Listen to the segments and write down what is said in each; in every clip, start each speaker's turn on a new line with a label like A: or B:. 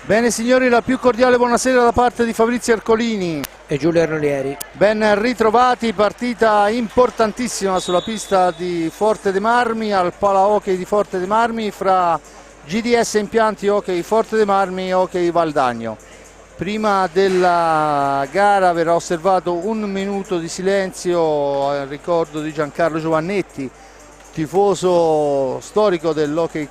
A: Bene signori, la più cordiale buonasera da parte di Fabrizio Ercolini
B: e Giulio Arnolieri.
A: Ben ritrovati, partita importantissima sulla pista di Forte dei Marmi, al Pala Hockey di Forte dei Marmi, fra GDS Impianti Hockey Forte dei Marmi e Hockey Valdagno. Prima della gara verrà osservato un minuto di silenzio al ricordo di Giancarlo Giovannetti, tifoso storico dell'Hockey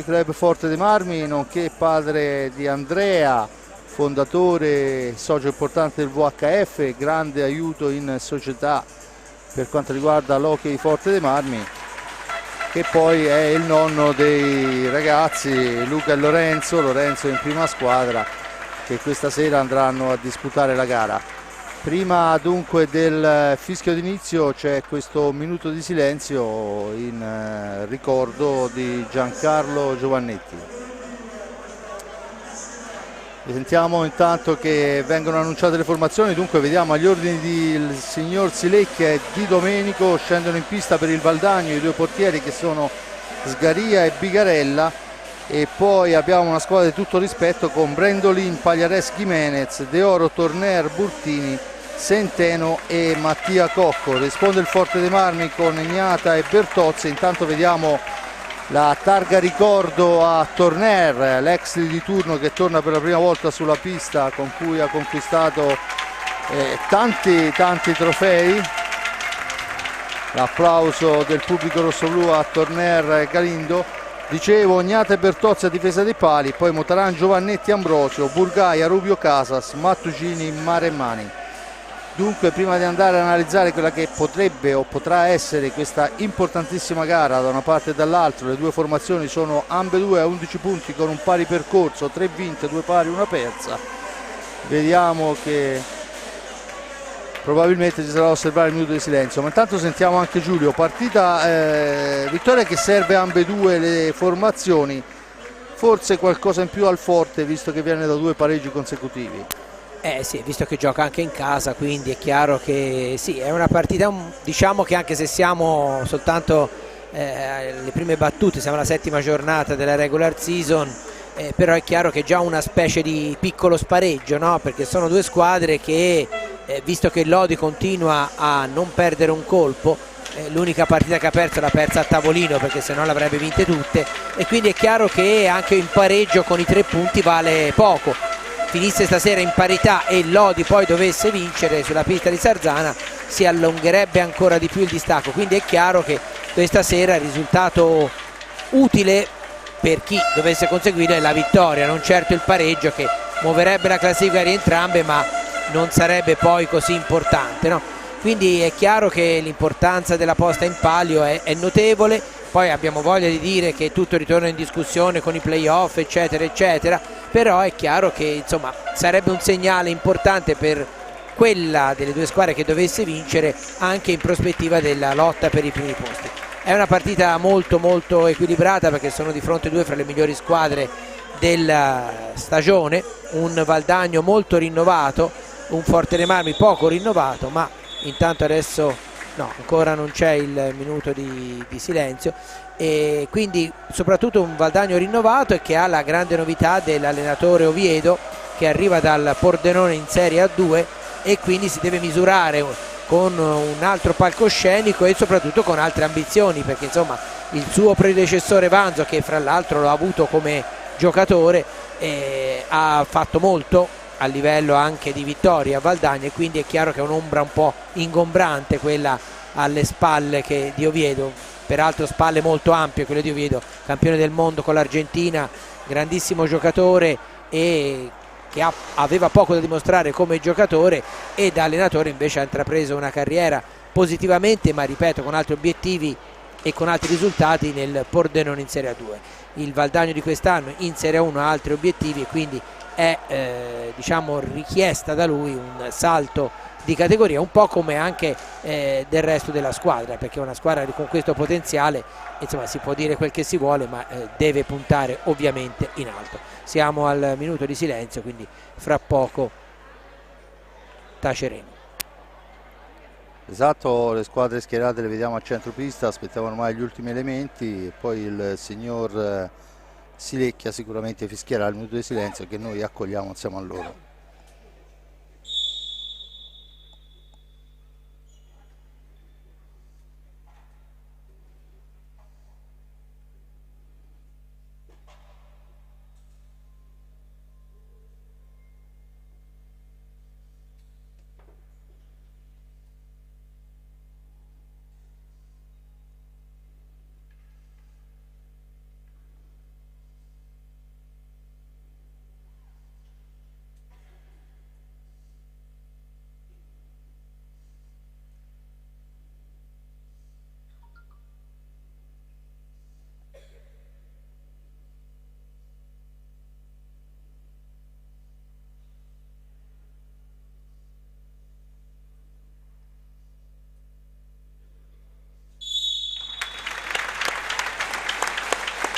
A: Club Forte dei Marmi, nonché padre di Andrea, fondatore, socio importante del VHF, grande aiuto in società per quanto riguarda l'Hockey Forte dei Marmi, che poi è il nonno dei ragazzi Luca e Lorenzo in prima squadra, che questa sera andranno a disputare la gara. Prima dunque del fischio d'inizio c'è questo minuto di silenzio in ricordo di Giancarlo Giovannetti. Sentiamo intanto che vengono annunciate le formazioni, dunque vediamo agli ordini del signor Silecchia e Di Domenico scendono in pista per il Valdagno i due portieri che sono Sgaria e Bigarella, e poi abbiamo una squadra di tutto rispetto con Brendolin, Pagliares, Jimenez, De Oro, Torner, Burtini, Centeno e Mattia Cocco. Risponde il Forte dei Marmi con Ignata e Bertozzi. Intanto vediamo la targa ricordo a Torner, l'ex di turno che torna per la prima volta sulla pista, con cui ha conquistato tanti trofei. L'applauso del pubblico rossoblu a Torner Galindo. Dicevo, Ognata e Bertozzi a difesa dei pali, poi Motaran, Giovannetti, Ambrosio, Burgaia, Rubio, Casas, Mattucini, Maremmani. Dunque, prima di andare ad analizzare quella che potrebbe o potrà essere questa importantissima gara da una parte e dall'altra, le due formazioni sono ambedue a 11 punti con un pari percorso, 3 vinte, 2 pari, 1 persa. Vediamo che probabilmente ci sarà da osservare il minuto di silenzio, ma intanto sentiamo anche Giulio. Partita, vittoria che serve a ambedue le formazioni, forse qualcosa in più al Forte visto che viene da 2 pareggi consecutivi.
B: Sì, visto che gioca anche in casa, quindi è chiaro che sì, è una partita, diciamo che anche se siamo soltanto le prime battute, siamo alla 7ª giornata della regular season, però è chiaro che è già una specie di piccolo spareggio, no? Perché sono due squadre che, visto che Lodi continua a non perdere un colpo, l'unica partita che ha perso l'ha persa a tavolino, perché se no l'avrebbe vinte tutte, e quindi è chiaro che anche in pareggio con i 3 punti vale poco. Finisse stasera in parità e Lodi poi dovesse vincere sulla pista di Sarzana, si allungherebbe ancora di più il distacco, quindi è chiaro che questa sera il risultato utile per chi dovesse conseguire la vittoria, non certo il pareggio che muoverebbe la classifica di entrambe, ma non sarebbe poi così importante, no? Quindi è chiaro che l'importanza della posta in palio è notevole. Poi abbiamo voglia di dire che tutto ritorna in discussione con i playoff eccetera eccetera, però è chiaro che insomma sarebbe un segnale importante per quella delle due squadre che dovesse vincere, anche in prospettiva della lotta per i primi posti. È una partita molto equilibrata, perché sono di fronte due fra le migliori squadre della stagione, un Valdagno molto rinnovato, un Forte dei Marmi poco rinnovato, ma intanto adesso no, ancora non c'è il minuto di silenzio, e quindi soprattutto un Valdagno rinnovato e che ha la grande novità dell'allenatore Oviedo, che arriva dal Pordenone in Serie A2 e quindi si deve misurare con un altro palcoscenico e soprattutto con altre ambizioni, perché insomma il suo predecessore Vanzo, che fra l'altro l'ha avuto come giocatore, ha fatto molto a livello anche di vittorie a Valdagno, e quindi è chiaro che è un'ombra un po' ingombrante quella alle spalle di Oviedo, peraltro spalle molto ampie quelle di Oviedo, campione del mondo con l'Argentina, grandissimo giocatore e che aveva poco da dimostrare come giocatore, e da allenatore invece ha intrapreso una carriera positivamente, ma ripeto con altri obiettivi e con altri risultati nel Pordenone in Serie A2. Il Valdagno di quest'anno in Serie A1 ha altri obiettivi e quindi è diciamo richiesta da lui un salto di categoria, un po' come anche del resto della squadra, perché è una squadra con questo potenziale, insomma si può dire quel che si vuole, ma deve puntare ovviamente in alto. Siamo al minuto di silenzio, quindi fra poco taceremo.
A: Esatto, le squadre schierate le vediamo a centropista, aspettiamo ormai gli ultimi elementi, e poi il signor Silecchia sicuramente fischierà il minuto di silenzio che noi accogliamo insieme a loro.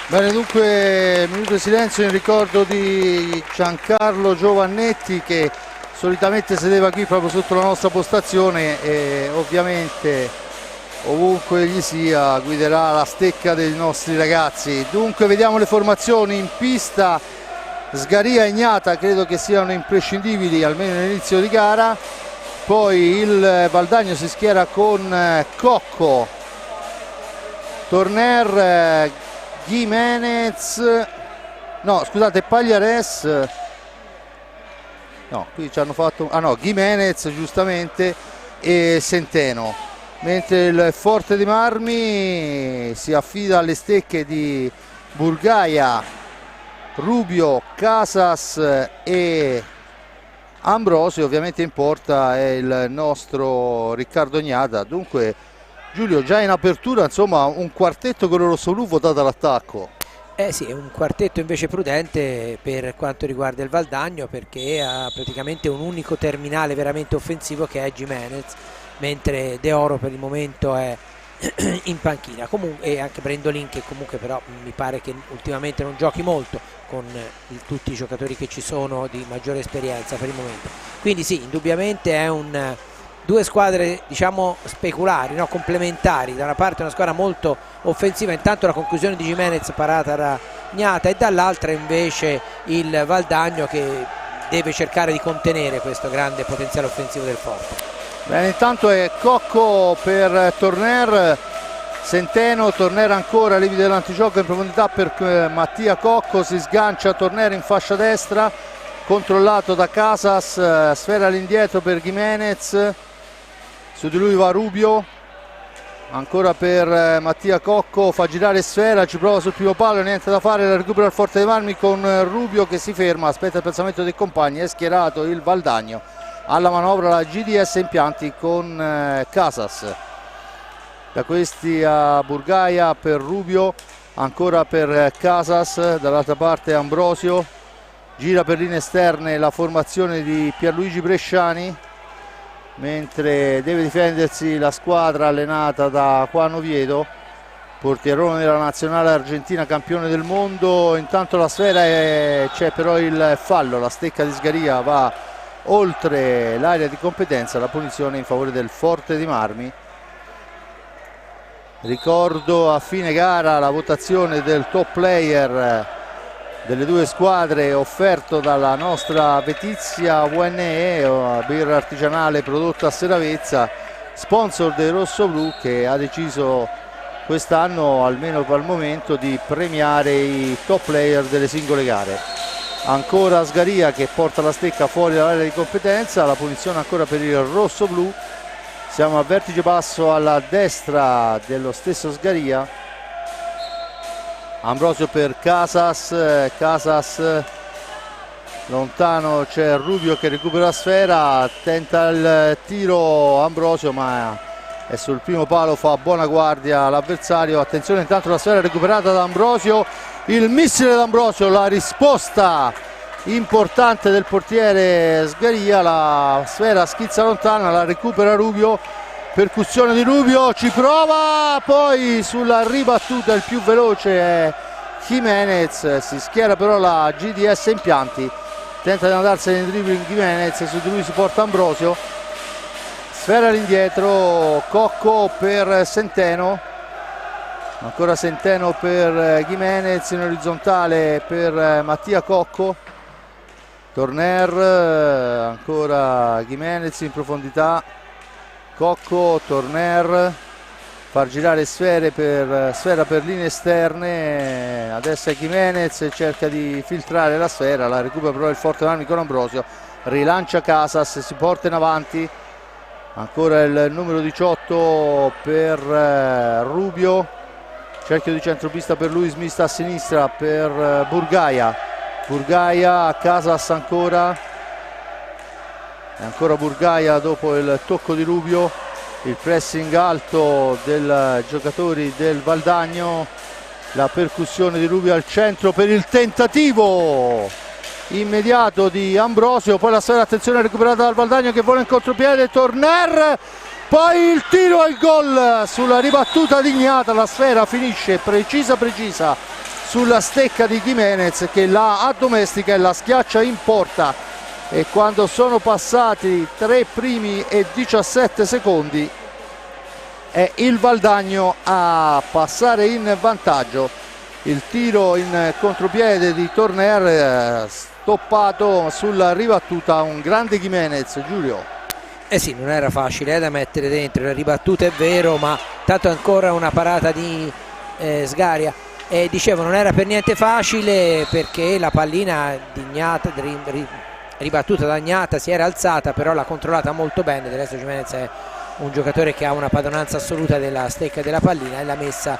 A: Bene, dunque minuto di silenzio in ricordo di Giancarlo Giovannetti, che solitamente sedeva qui proprio sotto la nostra postazione e ovviamente ovunque egli sia guiderà la stecca dei nostri ragazzi. Dunque vediamo le formazioni in pista. Sgaria e Ignata credo che siano imprescindibili almeno all'inizio di gara, poi il Valdagno si schiera con Cocco, Torner, Gimenez, no scusate, Pagliares, no qui ci hanno fatto, ah no, Gimenez giustamente, e Centeno, mentre il Forte dei Marmi si affida alle stecche di Burgaia, Rubio, Casas e Ambrosio. Ovviamente in porta è il nostro Riccardo Ignata. Dunque Giulio, già in apertura insomma un quartetto con il rossoblu votato all'attacco.
B: Sì, è un quartetto invece prudente per quanto riguarda il Valdagno, perché ha praticamente un unico terminale veramente offensivo che è Gimenez, mentre De Oro per il momento è in panchina. Comunque, e anche Brendolin, che comunque però mi pare che ultimamente non giochi molto con tutti i giocatori che ci sono di maggiore esperienza per il momento. Quindi sì, indubbiamente è due squadre diciamo speculari, no? Complementari. Da una parte una squadra molto offensiva, intanto la conclusione di Gimenez parata da Ignata, e dall'altra invece il Valdagno che deve cercare di contenere questo grande potenziale offensivo del Forte.
A: Bene, intanto è Cocco per Torner, Centeno, Torner ancora, limite dell'antigioco in profondità per Mattia Cocco, si sgancia Torner in fascia destra, controllato da Casas, sfera all'indietro per Gimenez, su di lui va Rubio, ancora per Mattia Cocco, fa girare sfera, ci prova sul primo palo, niente da fare, la recupera il Forte dei Marmi con Rubio che si ferma, aspetta il pensamento dei compagni, è schierato il Valdagno. Alla manovra la GDS Impianti con Casas, da questi a Burgaia per Rubio, ancora per Casas, dall'altra parte Ambrosio, gira per linee esterne la formazione di Pierluigi Bresciani, mentre deve difendersi la squadra allenata da Juan Oviedo, portierone della nazionale argentina, campione del mondo. Intanto la sfera c'è però il fallo, la stecca di Sgaria va oltre l'area di competenza, la punizione in favore del Forte dei Marmi. Ricordo a fine gara la votazione del top player delle due squadre offerto dalla nostra Vetizia UNE, birra artigianale prodotta a Seravezza, sponsor del Rossoblu, che ha deciso quest'anno, almeno al momento, di premiare i top player delle singole gare. Ancora Sgaria che porta la stecca fuori dall'area di competenza, la punizione ancora per il Rossoblu. Siamo a vertice basso alla destra dello stesso Sgaria. Ambrosio per Casas, Casas lontano, c'è Rubio che recupera la sfera, tenta il tiro Ambrosio ma è sul primo palo, fa buona guardia l'avversario. Attenzione, intanto la sfera recuperata da Ambrosio, il missile d'Ambrosio, la risposta importante del portiere Sgaria, la sfera schizza lontana, la recupera Rubio, percussione di Rubio, ci prova, poi sulla ribattuta il più veloce è Gimenez, si schiera però la GDS Impianti, tenta di andarsene in dribbling Gimenez, su di lui si porta Ambrosio, sfera all'indietro, Cocco per Centeno, Ancora Centeno per Gimenez, in orizzontale per Mattia Cocco. Torner, ancora Gimenez in profondità. Cocco, Torner, far girare sfera per linee esterne. Adesso è Gimenez, cerca di filtrare la sfera, la recupera però il Forte Marmi con Ambrosio. Rilancia Casas, si porta in avanti. Ancora il numero 18 per Rubio. Cerchio di centropista per Luis, mista a sinistra per Burgaia. Burgaia, Casas ancora. E ancora Burgaia dopo il tocco di Rubio. Il pressing alto dei giocatori del Valdagno. La percussione di Rubio al centro per il tentativo immediato di Ambrosio. Poi la sfera, attenzione, recuperata dal Valdagno che vuole in contropiede. Torner. Poi il tiro e il gol sulla ribattuta di Ignata. La sfera finisce precisa sulla stecca di Gimenez che la addomestica e la schiaccia in porta. E quando sono passati 3 primi e 17 secondi è il Valdagno a passare in vantaggio. Il tiro in contropiede di Torner stoppato sulla ribattuta. Un grande Gimenez, Giulio.
B: Eh sì, non era facile da mettere dentro, la ribattuta è vero, ma tanto ancora una parata di Sgaria. E dicevo, non era per niente facile perché la pallina di Ignata, ribattuta da Ignata, si era alzata, però l'ha controllata molto bene. Del resto Gimenez è un giocatore che ha una padronanza assoluta della stecca della pallina e l'ha messa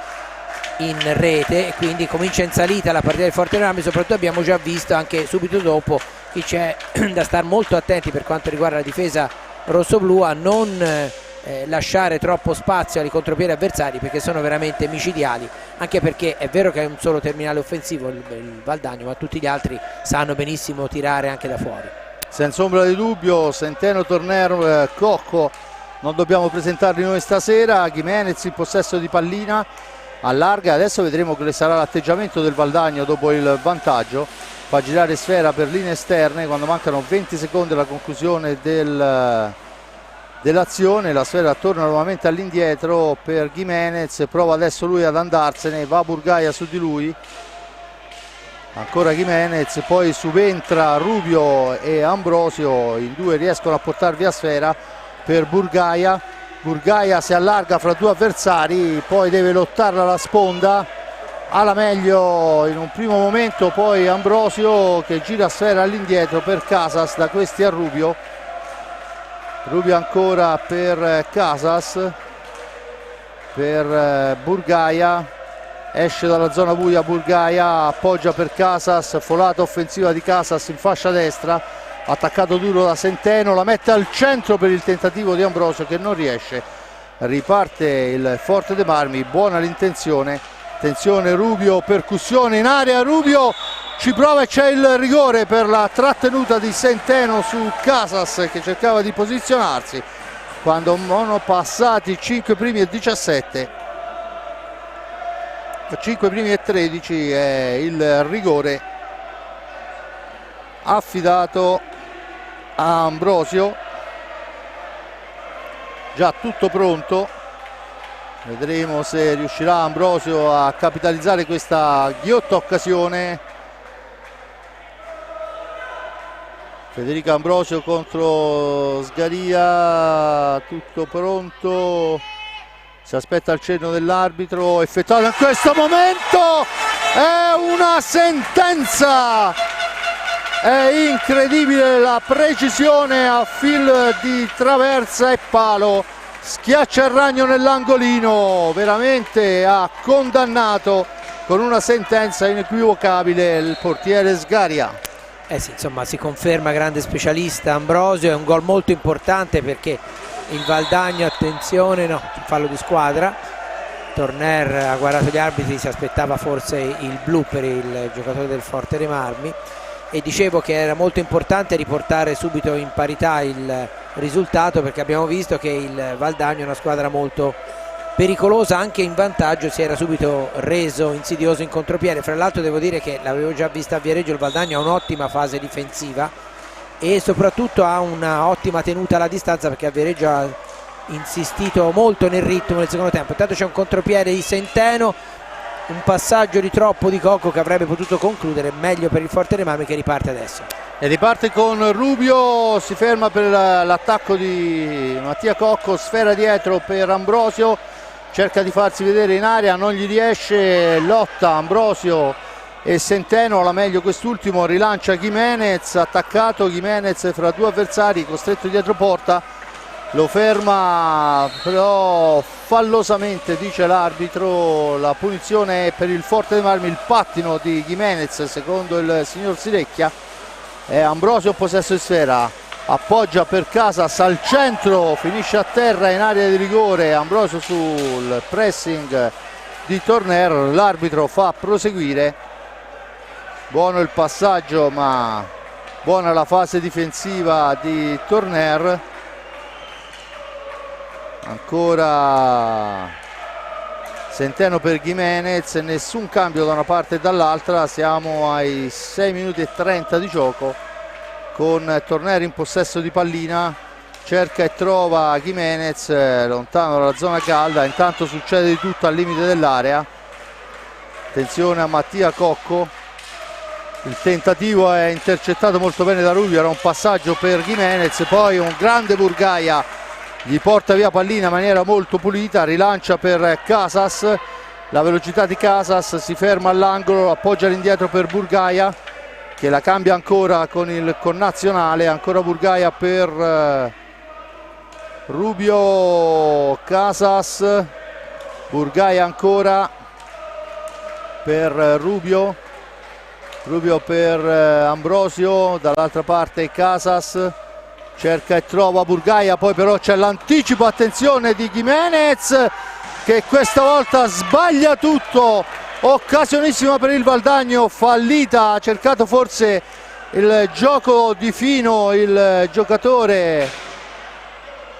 B: in rete, e quindi comincia in salita la partita del Forte Marmi. Soprattutto abbiamo già visto anche subito dopo che c'è da stare molto attenti per quanto riguarda la difesa rossoblu a non lasciare troppo spazio ai contropiedi avversari, perché sono veramente micidiali, anche perché è vero che è un solo terminale offensivo il Valdagno, ma tutti gli altri sanno benissimo tirare anche da fuori.
A: Senza ombra di dubbio Centeno, Torner, Cocco non dobbiamo presentarli noi stasera. Gimenez in possesso di pallina, allarga, adesso vedremo quale sarà l'atteggiamento del Valdagno dopo il vantaggio. Fa girare sfera per linee esterne quando mancano 20 secondi alla conclusione dell'azione. La sfera torna nuovamente all'indietro per Gimenez, prova adesso lui ad andarsene, va Burgaia su di lui, ancora Gimenez, poi subentra Rubio e Ambrosio, in due riescono a portar via sfera per Burgaia. Burgaia si allarga fra due avversari, poi deve lottarla alla sponda, alla meglio in un primo momento, poi Ambrosio che gira sfera all'indietro per Casas, da questi a Rubio. Rubio ancora per Casas, per Burgaia, esce dalla zona buia Burgaia, appoggia per Casas, folata offensiva di Casas in fascia destra, attaccato duro da Centeno, la mette al centro per il tentativo di Ambrosio che non riesce. Riparte il Forte dei Marmi, buona l'intenzione. Attenzione Rubio, percussione in area, Rubio ci prova e c'è il rigore per la trattenuta di Centeno su Casas che cercava di posizionarsi. Quando sono passati 5 primi e 17, 5 primi e 13 è il rigore affidato a Ambrosio. Già tutto pronto. Vedremo se riuscirà Ambrosio a capitalizzare questa ghiotta occasione. Federico Ambrosio contro Sgaria, tutto pronto. Si aspetta il cenno dell'arbitro, effettuato in questo momento. È una sentenza! È incredibile la precisione a fil di traversa e palo. Schiaccia il ragno nell'angolino, veramente ha condannato con una sentenza inequivocabile il portiere Sgaria.
B: Eh sì, insomma, si conferma grande specialista Ambrosio, è un gol molto importante perché il Valdagno, attenzione, no, fallo di squadra. Torner ha guardato gli arbitri, si aspettava forse il blu per il giocatore del Forte dei Marmi, e dicevo che era molto importante riportare subito in parità il risultato, perché abbiamo visto che il Valdagno è una squadra molto pericolosa, anche in vantaggio si era subito reso insidioso in contropiede. Fra l'altro devo dire che l'avevo già vista a Viareggio, il Valdagno ha un'ottima fase difensiva e soprattutto ha una ottima tenuta alla distanza, perché a Viareggio ha insistito molto nel ritmo nel secondo tempo. Intanto c'è un contropiede di Centeno, un passaggio di troppo di Cocco che avrebbe potuto concludere. Meglio per il Forte dei Marmi che riparte adesso.
A: E riparte con Rubio, si ferma per l'attacco di Mattia Cocco, sfera dietro per Ambrosio, cerca di farsi vedere in area, non gli riesce, lotta Ambrosio e Centeno, la meglio quest'ultimo, rilancia Gimenez, attaccato Gimenez fra due avversari, costretto dietro porta, lo ferma però fallosamente, dice l'arbitro. La punizione è per il Forte dei Marmi, il pattino di Gimenez secondo il signor Silecchia. È Ambrosio possesso di sfera, appoggia per Casas al centro, finisce a terra in area di rigore. Ambrosio sul pressing di Torner, l'arbitro fa proseguire. Buono il passaggio, ma buona la fase difensiva di Torner. Ancora Centeno per Gimenez, nessun cambio da una parte e dall'altra, siamo ai 6 minuti e 30 di gioco con Torner in possesso di pallina, cerca e trova Gimenez lontano dalla zona calda, intanto succede di tutto al limite dell'area. Attenzione a Mattia Cocco, il tentativo è intercettato molto bene da Rubio, era un passaggio per Gimenez, poi un grande Burgaia gli porta via pallina in maniera molto pulita, rilancia per Casas, la velocità di Casas, si ferma all'angolo, appoggia all'indietro per Burgaia che la cambia ancora con il connazionale, ancora Burgaia per Rubio, Casas, Burgaia ancora per Rubio, Rubio per Ambrosio, dall'altra parte Casas, cerca e trova Burgaia, poi però c'è l'anticipo, attenzione di Gimenez che questa volta sbaglia tutto, occasionissima per il Valdagno, fallita, ha cercato forse il gioco di fino il giocatore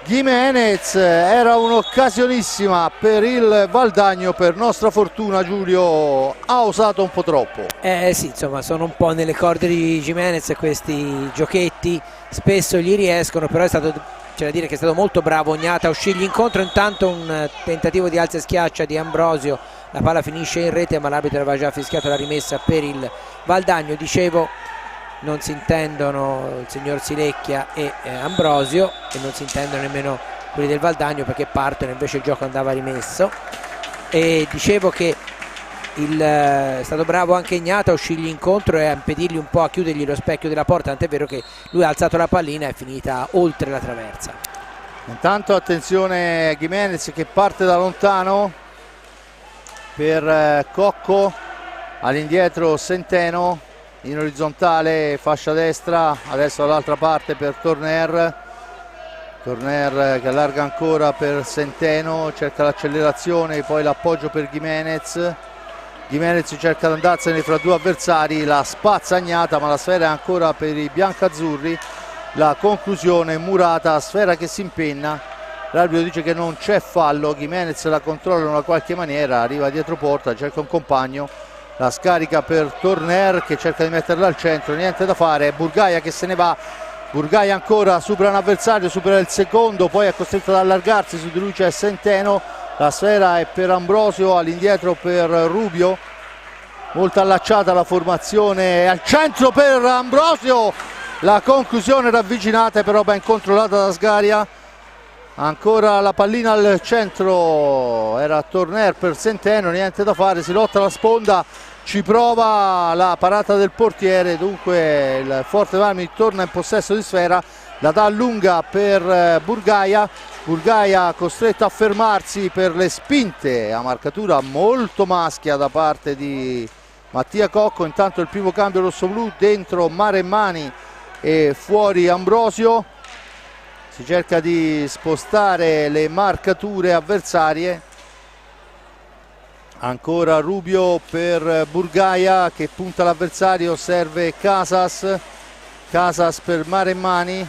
A: Gimenez, era un'occasionissima per il Valdagno, per nostra fortuna Giulio ha usato un po' troppo.
B: Sì, insomma sono un po' nelle corde di Gimenez questi giochetti, spesso gli riescono, però è stato, c'è da dire che è stato molto bravo Ognata a uscirgli incontro. Intanto un tentativo di alza e schiaccia di Ambrosio, la palla finisce in rete ma l'arbitro aveva già fischiato la rimessa per il Valdagno. Dicevo, non si intendono il signor Silecchia e Ambrosio, e non si intendono nemmeno quelli del Valdagno perché partono, invece il gioco andava rimesso. E dicevo che è stato bravo anche Ignata a uscirgli incontro e a impedirgli un po', a chiudergli lo specchio della porta, tant'è vero che lui ha alzato la pallina e è finita oltre la traversa.
A: Intanto attenzione a Gimenez che parte da lontano per Cocco, all'indietro Centeno, in orizzontale fascia destra, adesso dall'altra parte per Torner che allarga ancora per Centeno, cerca l'accelerazione, poi l'appoggio per Gimenez cerca di andarsene fra due avversari, la spazza Agnata ma la sfera è ancora per i biancazzurri, la conclusione Murata, sfera che si impenna, l'arbitro dice che non c'è fallo, Gimenez la controlla in una qualche maniera, arriva dietro porta, cerca un compagno, la scarica per Torner che cerca di metterla al centro, niente da fare, Burgaia che se ne va, Burgaia ancora supera un avversario, supera il secondo, poi è costretto ad allargarsi, su di lui c'è Centeno, la sfera è per Ambrosio, all'indietro per Rubio, molto allacciata la formazione, al centro per Ambrosio, la conclusione ravvicinata però ben controllata da Sgaria, ancora la pallina al centro, era Torner per Centeno, niente da fare, si lotta la sponda, ci prova la parata del portiere, dunque il Forte Marmi torna in possesso di sfera, la dà lunga per Burgaia costretto a fermarsi per le spinte a marcatura molto maschia da parte di Mattia Cocco. Intanto il primo cambio rossoblu, dentro Maremmani e fuori Ambrosio, si cerca di spostare le marcature avversarie, ancora Rubio per Burgaia che punta l'avversario, serve Casas per Maremmani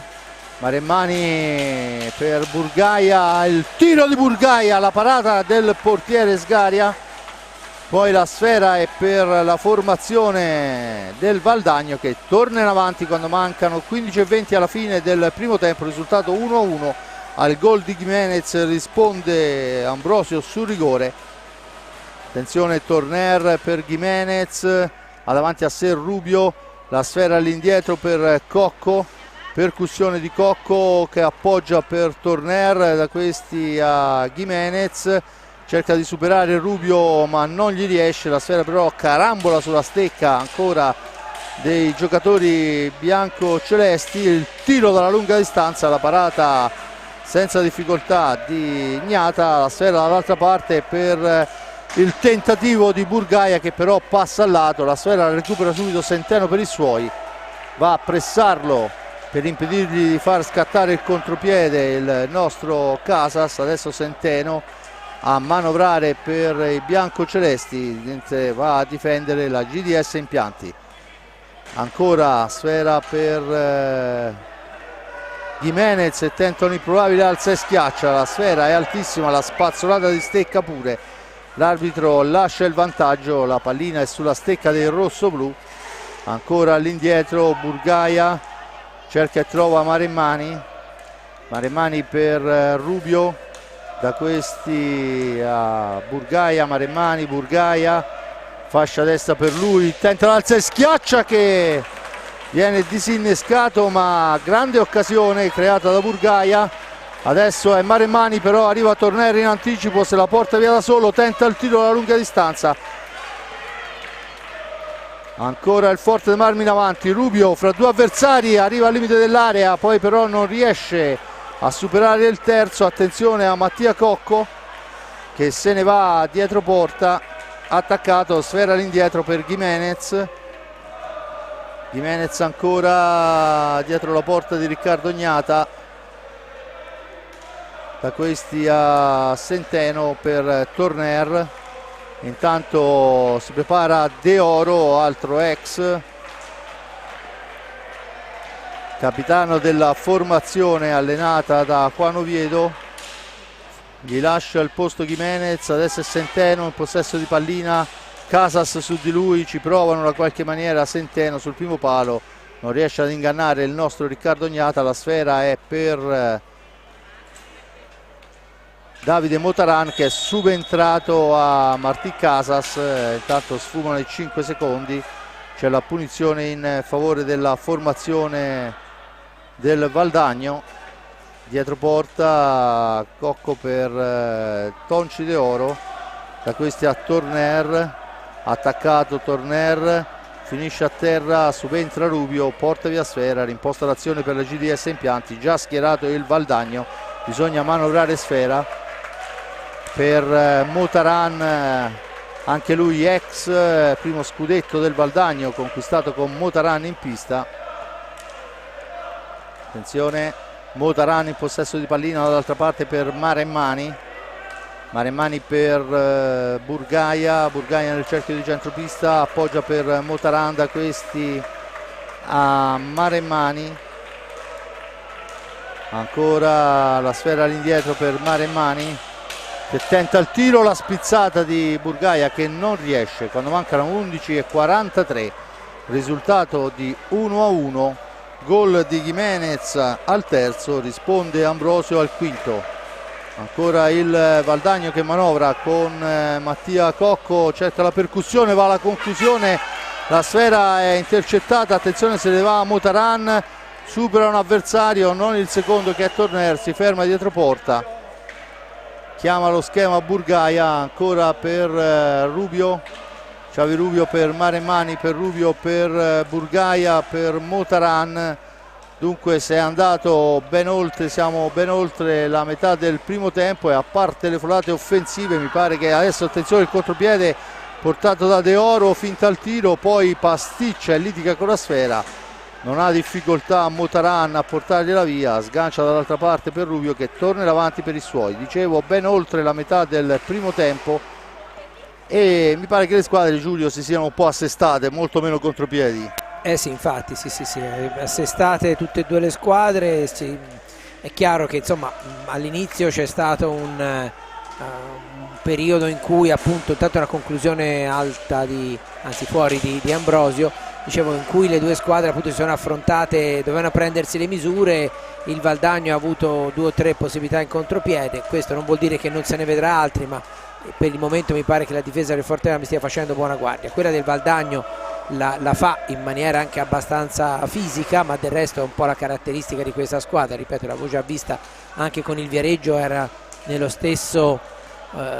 A: per Burgaia, il tiro di Burgaia, la parata del portiere Sgaria, poi la sfera è per la formazione del Valdagno che torna in avanti quando mancano 15:20 alla fine del primo tempo, risultato 1-1. Al gol di Gimenez risponde Ambrosio su rigore Attenzione, Torner per Gimenez, ha davanti a sé Rubio, la sfera all'indietro per Cocco, percussione di Cocco che appoggia per Torner, da questi a Gimenez, cerca di superare Rubio ma non gli riesce, la sfera però carambola sulla stecca ancora dei giocatori bianco-celesti, il tiro dalla lunga distanza, la parata senza difficoltà di Gnata, la sfera dall'altra parte per il tentativo di Burgaia che però passa al lato, la sfera la recupera subito Centeno per i suoi, va a pressarlo per impedirgli di far scattare il contropiede il nostro Casas. Adesso Centeno a manovrare per i biancocelesti, mentre va a difendere la GDS Impianti. Ancora sfera per Gimenez e tentano improbabile, alza e schiaccia, la sfera è altissima, la spazzolata di stecca pure, l'arbitro lascia il vantaggio, la pallina è sulla stecca del rosso-blu. Ancora all'indietro Burgaia, cerca e trova Maremmani per Rubio, da questi a Burgaia, Maremmani, Burgaia, fascia destra per lui, tenta l'alza e schiaccia che viene disinnescato, ma grande occasione creata da Burgaia. Adesso è Maremmani, però arriva Torner in anticipo, se la porta via da solo, tenta il tiro alla lunga distanza. Ancora il Forte dei Marmi in avanti, Rubio fra due avversari arriva al limite dell'area, poi però non riesce a superare il terzo. Attenzione a Mattia Cocco che se ne va dietro porta, attaccato, sfera all'indietro per Gimenez ancora dietro la porta di Riccardo Gnata, da questi a Centeno per Torner. Intanto si prepara De Oro, altro ex capitano della formazione allenata da Juan Oviedo, gli lascia il posto Gimenez. Adesso è Centeno in possesso di pallina, Casas su di lui, ci provano da qualche maniera, Centeno sul primo palo, non riesce ad ingannare il nostro Riccardo Gnata, la sfera è per Davide Motaran che è subentrato a Martí Casas. Intanto sfumano i 5 secondi, c'è la punizione in favore della formazione del Valdagno. Dietro porta Cocco per Tonci De Oro, da questi a Torner, attaccato Torner, finisce a terra, subentra Rubio, porta via sfera, rimposta l'azione per la GDS Impianti, già schierato il Valdagno, bisogna manovrare sfera per Motaran, anche lui ex primo scudetto del Valdagno conquistato con Motaran in pista. Attenzione, Motaran in possesso di pallina dall'altra parte per Maremmani per Burgaia nel cerchio di centropista, appoggia per Motaran, da questi a Maremmani, ancora la sfera all'indietro per Maremmani che tenta il tiro, la spizzata di Burgaia che non riesce quando mancano 11:43, risultato di 1-1, gol di Gimenez al terzo, risponde Ambrosio al quinto. Ancora il Valdagno che manovra con Mattia Cocco, cerca la percussione, va alla conclusione, la sfera è intercettata, attenzione se ne va a Motaran, supera un avversario, non il secondo che è Torner, si ferma dietro porta, chiama lo schema Burgaia, ancora per Rubio, Xavi Rubio per Maremmani, per Rubio per Burgaia, per Motaran. Dunque si è andato ben oltre, siamo ben oltre la metà del primo tempo e a parte le folate offensive mi pare che adesso, attenzione, il contropiede portato da De Oro, finta al tiro, poi pasticcia e litiga con la sfera, non ha difficoltà Motaran a portargliela via, sgancia dall'altra parte per Rubio che torna avanti per i suoi. Dicevo ben oltre la metà del primo tempo e mi pare che le squadre, Giulio, si siano un po' assestate, molto meno contropiedi.
B: Sì, infatti, sì, assestate tutte e due le squadre. Sì. È chiaro che insomma all'inizio c'è stato un periodo in cui appunto intanto una conclusione alta anzi fuori di Ambrosio, dicevo, in cui le due squadre appunto si sono affrontate, dovevano prendersi le misure, il Valdagno ha avuto 2 o 3 possibilità in contropiede, questo non vuol dire che non se ne vedrà altri, ma per il momento mi pare che la difesa del Forte Marmi stia facendo buona guardia. Quella del Valdagno la fa in maniera anche abbastanza fisica, ma del resto è un po' la caratteristica di questa squadra. Ripeto, l'avevo già vista anche con il Viareggio, era nello stesso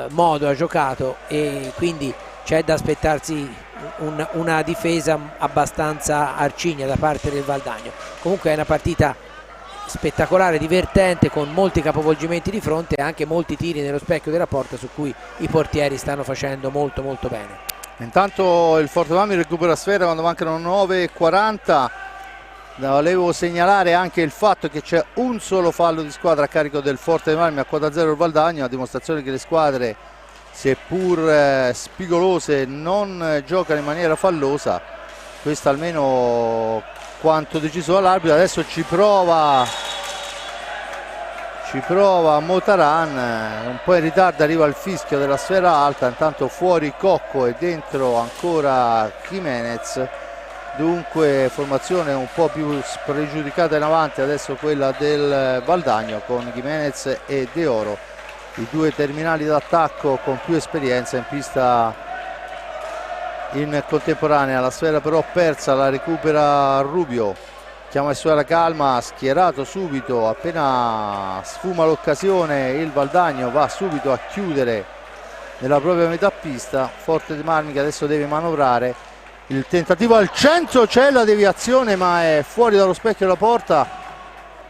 B: modo, ha giocato, e quindi c'è da aspettarsi una difesa abbastanza arcigna da parte del Valdagno. Comunque è una partita spettacolare, divertente, con molti capovolgimenti di fronte e anche molti tiri nello specchio della porta, su cui i portieri stanno facendo molto bene.
A: Intanto il Forte Marmi recupera sfera quando mancano 9:40. Volevo segnalare anche il fatto che c'è un solo fallo di squadra a carico del Forte Marmi, a quota 0 il Valdagno, a dimostrazione che le squadre, seppur spigolose, non giocano in maniera fallosa. Questo almeno quanto deciso dall'arbitro. Adesso ci prova Motaran, un po' in ritardo arriva il fischio della sfera alta, intanto fuori Cocco e dentro ancora Jimenez. Dunque formazione un po' più spregiudicata in avanti adesso quella del Valdagno, con Jimenez e De Oro, i due terminali d'attacco con più esperienza in pista in contemporanea. La sfera però persa, la recupera Rubio, chiama su la calma, schierato subito, appena sfuma l'occasione il Valdagno va subito a chiudere nella propria metà pista. Forte dei Marmi che adesso deve manovrare, il tentativo al centro, c'è la deviazione ma è fuori dallo specchio della porta,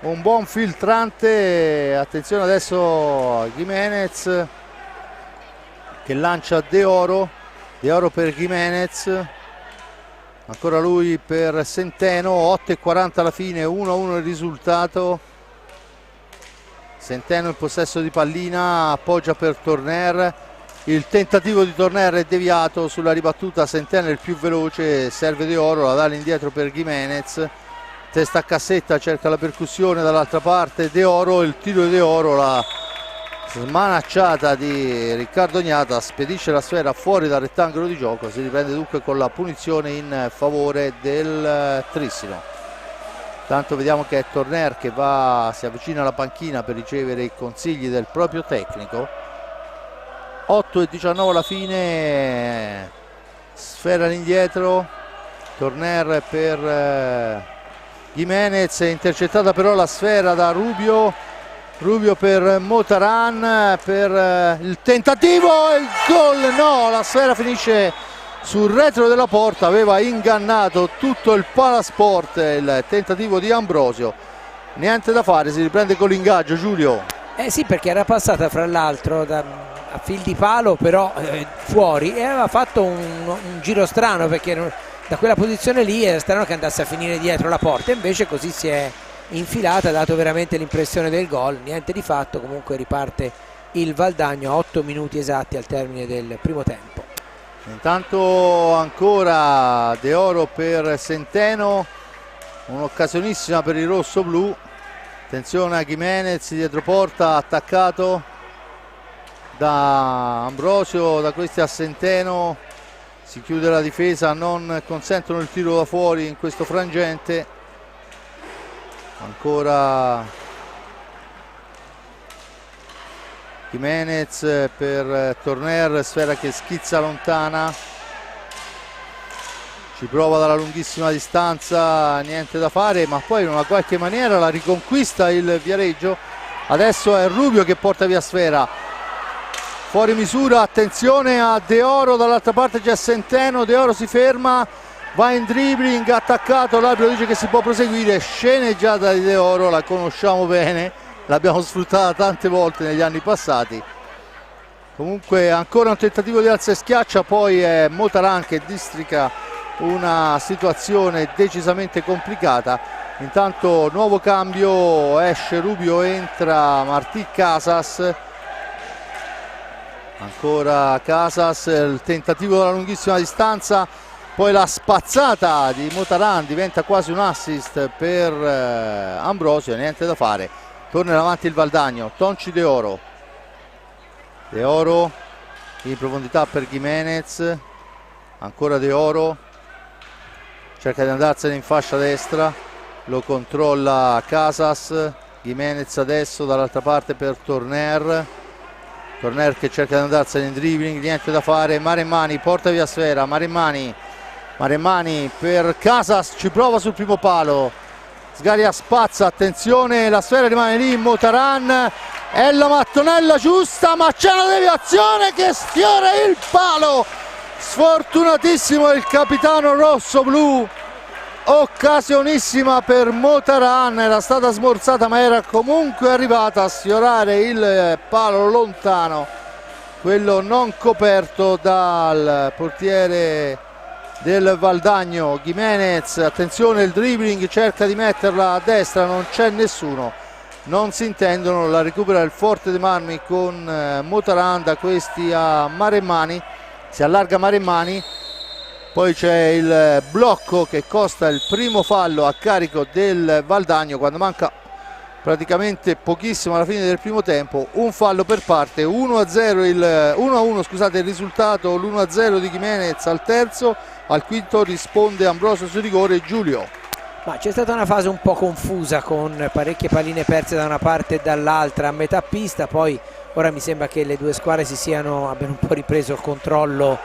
A: un buon filtrante. Attenzione adesso Jimenez che lancia De Oro per Jimenez, ancora lui per Centeno. 8:40 alla fine, 1-1 il risultato. Centeno in possesso di pallina, appoggia per Torner, il tentativo di Torner è deviato sulla ribattuta. Centeno è il più veloce, serve De Oro, la dà all'indietro per Jimenez, testa a cassetta, cerca la percussione dall'altra parte De Oro, il tiro di De Oro, la smanacciata di Riccardo Gnata spedisce la sfera fuori dal rettangolo di gioco. Si riprende dunque con la punizione in favore del Trissino. Tanto vediamo che è Torner che si avvicina alla panchina per ricevere i consigli del proprio tecnico. 8:19 alla fine, sfera all'indietro, Torner per Jimenez, intercettata però la sfera da Rubio per Motaran, per il tentativo e il gol. No, la sfera finisce sul retro della porta, aveva ingannato tutto il Palasport il tentativo di Ambrosio. Niente da fare, si riprende con l'ingaggio, Giulio.
B: Sì, perché era passata fra l'altro a fil di palo, però fuori, e aveva fatto un giro strano, perché da quella posizione lì era strano che andasse a finire dietro la porta, invece così si è infilata, ha dato veramente l'impressione del gol. Niente di fatto, comunque riparte il Valdagno a 8 minuti esatti al termine del primo tempo.
A: Intanto ancora De Oro per Centeno, un'occasionissima per il rosso-blu. Attenzione a Jimenez dietro porta, attaccato da Ambrosio, da questi a Centeno, si chiude la difesa, non consentono il tiro da fuori in questo frangente. Ancora Jimenez per Torner, sfera che schizza lontana, ci prova dalla lunghissima distanza, niente da fare, ma poi in una qualche maniera la riconquista il Viareggio. Adesso è Rubio che porta via sfera, fuori misura. Attenzione a De Oro, dall'altra parte c'è Centeno, De Oro si ferma, va in dribbling, attaccato, l'arbitro dice che si può proseguire. Sceneggiata di De Oro, la conosciamo bene, l'abbiamo sfruttata tante volte negli anni passati. Comunque ancora un tentativo di alza e schiaccia, poi è Motaran che districa una situazione decisamente complicata. Intanto nuovo cambio, esce Rubio, entra Martí Casas. Ancora Casas, il tentativo dalla lunghissima distanza, poi la spazzata di Motaran diventa quasi un assist per Ambrosio, niente da fare. Torna in avanti il Valdagno, Tonci De Oro in profondità per Jimenez, ancora De Oro, cerca di andarsene in fascia destra, lo controlla Casas. Jimenez adesso dall'altra parte per Torner, Torner che cerca di andarsene in dribbling, niente da fare, Maremmani porta via sfera, Maremmani per Casas, ci prova sul primo palo, Sgaria spazza, attenzione, la sfera rimane lì, Motaran, è la mattonella giusta, ma c'è una deviazione che sfiora il palo, sfortunatissimo il capitano rosso-blu, occasionissima per Motaran, era stata smorzata ma era comunque arrivata a sfiorare il palo lontano, quello non coperto dal portiere del Valdagno. Gimenez, attenzione il dribbling, cerca di metterla a destra, non c'è nessuno, non si intendono, la recupera il Forte dei Marmi con Motaran, da questi a Maremmani, si allarga Maremmani, poi c'è il blocco che costa il primo fallo a carico del Valdagno quando manca praticamente pochissimo alla fine del primo tempo, un fallo per parte, 1-1 scusate il risultato, l'1-0 di Gimenez al terzo, al quinto risponde Ambrosio su rigore Giulio.
B: Ma c'è stata una fase un po' confusa con parecchie palline perse da una parte e dall'altra a metà pista, poi ora mi sembra che le due squadre abbiano un po' ripreso il controllo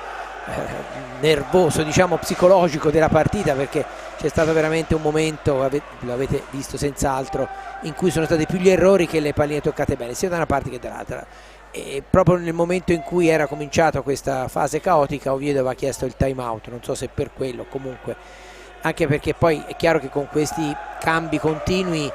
B: nervoso, diciamo psicologico della partita, perché c'è stato veramente un momento, lo avete visto senz'altro, in cui sono stati più gli errori che le palline toccate bene sia da una parte che dall'altra, e proprio nel momento in cui era cominciata questa fase caotica Oviedo aveva chiesto il time out, non so se per quello, comunque anche perché poi è chiaro che con questi cambi continui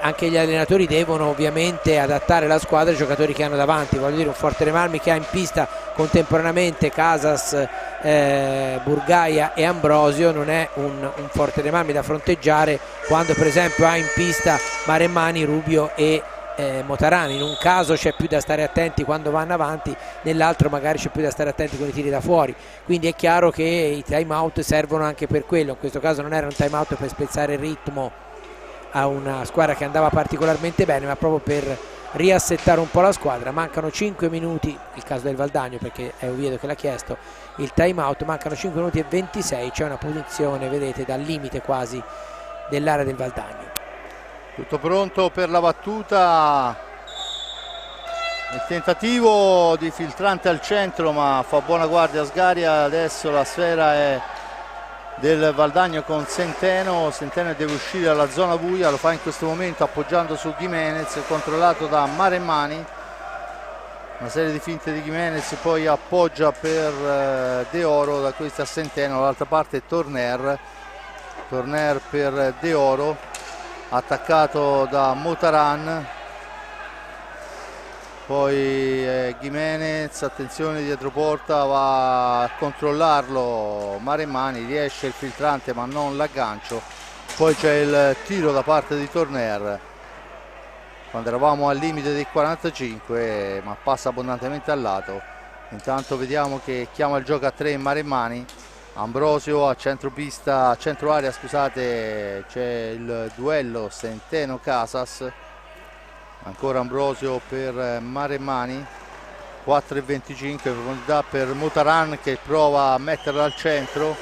B: anche gli allenatori devono ovviamente adattare la squadra ai giocatori che hanno davanti. Voglio dire, un Forte dei Marmi che ha in pista contemporaneamente Casas, Burgaia e Ambrosio non è un Forte dei Marmi da fronteggiare quando per esempio ha in pista Maremmani, Rubio e Motaran. In un caso c'è più da stare attenti quando vanno avanti, nell'altro magari c'è più da stare attenti con i tiri da fuori, quindi è chiaro che i time out servono anche per quello. In questo caso non era un time out per spezzare il ritmo a una squadra che andava particolarmente bene, ma proprio per riassettare un po' la squadra. Mancano 5 minuti, il caso del Valdagno perché è Oviedo che l'ha chiesto il time out, mancano 5 minuti e 26, c'è una posizione, vedete, dal limite quasi dell'area del Valdagno.
A: Tutto pronto per la battuta, il tentativo di filtrante al centro ma fa buona guardia Sgaria, adesso la sfera è del Valdagno con Centeno deve uscire dalla zona buia, lo fa in questo momento appoggiando su Gimenez, controllato da Maremmani, una serie di finte di Gimenez, poi appoggia per De Oro, da questa a Centeno, dall'altra parte Torner per De Oro, attaccato da Motaran, poi Gimenez, attenzione dietro porta, va a controllarlo Maremmani, riesce il filtrante ma non l'aggancio, poi c'è il tiro da parte di Torner quando eravamo al limite dei 45 ma passa abbondantemente al lato. Intanto vediamo che chiama il gioco a 3 Maremmani, Ambrosio a centropista, a centro area scusate, c'è il duello Centeno-Casas, ancora Ambrosio per Maremmani, 4,25 profondità per Motaran che prova a metterla al centro,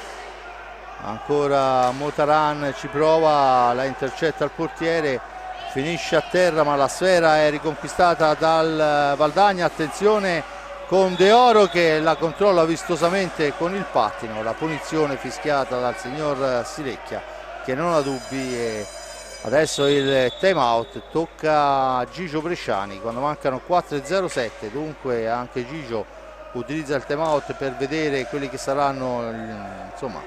A: ancora Motaran ci prova, la intercetta il portiere, finisce a terra ma la sfera è riconquistata dal Valdagna, attenzione con De Oro che la controlla vistosamente con il pattino, la punizione fischiata dal signor Silecchia che non ha dubbi, e adesso il time out tocca a Gigio Bresciani quando mancano 4,07, dunque anche Gigio utilizza il time out per vedere quelli che saranno, insomma,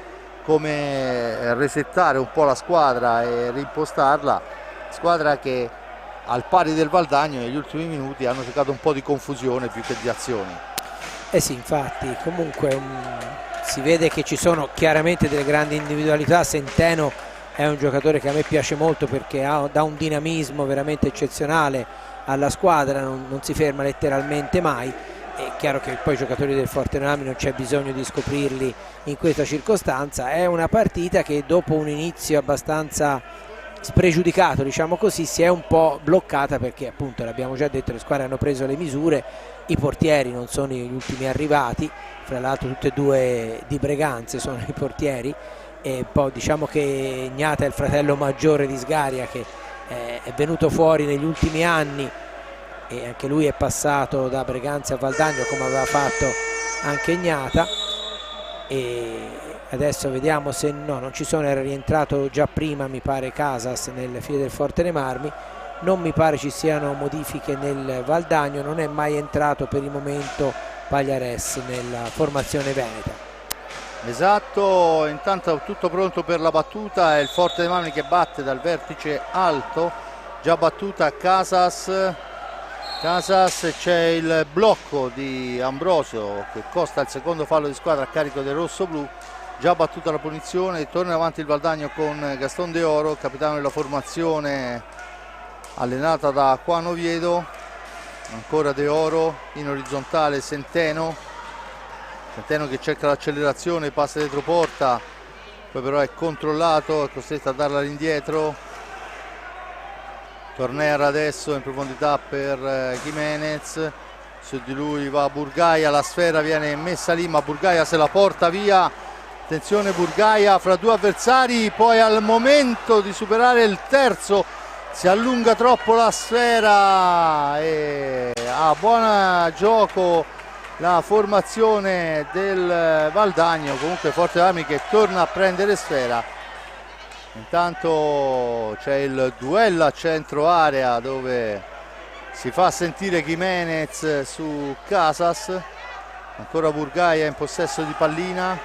A: come resettare un po' la squadra e rimpostarla, squadra che al pari del Valdagno negli ultimi minuti hanno cercato un po' di confusione più che di azioni.
B: Sì, infatti comunque si vede che ci sono chiaramente delle grandi individualità. Centeno è un giocatore che a me piace molto perché dà un dinamismo veramente eccezionale alla squadra, non si ferma letteralmente mai. È chiaro che poi i giocatori del Forte dei Marmi non c'è bisogno di scoprirli in questa circostanza. È una partita che dopo un inizio abbastanza spregiudicato, diciamo così, si è un po' bloccata perché appunto l'abbiamo già detto, le squadre hanno preso le misure, i portieri non sono gli ultimi arrivati, fra l'altro tutte e due di Breganze sono i portieri, e poi diciamo che Ignata è il fratello maggiore di Sgaria che è venuto fuori negli ultimi anni e anche lui è passato da Breganze a Valdagno come aveva fatto anche Ignata, e adesso vediamo se no, non ci sono, era rientrato già prima mi pare Casas nelle file del Forte dei Marmi, non mi pare ci siano modifiche nel Valdagno, non è mai entrato per il momento Pagliares nella formazione veneta.
A: Esatto, intanto tutto pronto per la battuta, è il Forte dei Marmi che batte dal vertice alto, già battuta Casas, c'è il blocco di Ambrosio che costa il secondo fallo di squadra a carico del rossoblu, già battuta la punizione, torna avanti il Valdagno con Gaston De Oro, capitano della formazione allenata da Juan Oviedo, ancora De Oro in orizzontale Centeno che cerca l'accelerazione, passa dietro porta, poi però è controllato, è costretto a darla all'indietro. Torner adesso in profondità per Gimenez, su di lui va Burgaia, la sfera viene messa lì ma Burgaia se la porta via, attenzione Burgaia fra due avversari, poi al momento di superare il terzo si allunga troppo la sfera e ha buon gioco la formazione del Valdagno, comunque Forte dei Marmi che torna a prendere sfera. Intanto c'è il duello a centro area dove si fa sentire Gimenez su Casas, ancora Burgaia in possesso di pallina,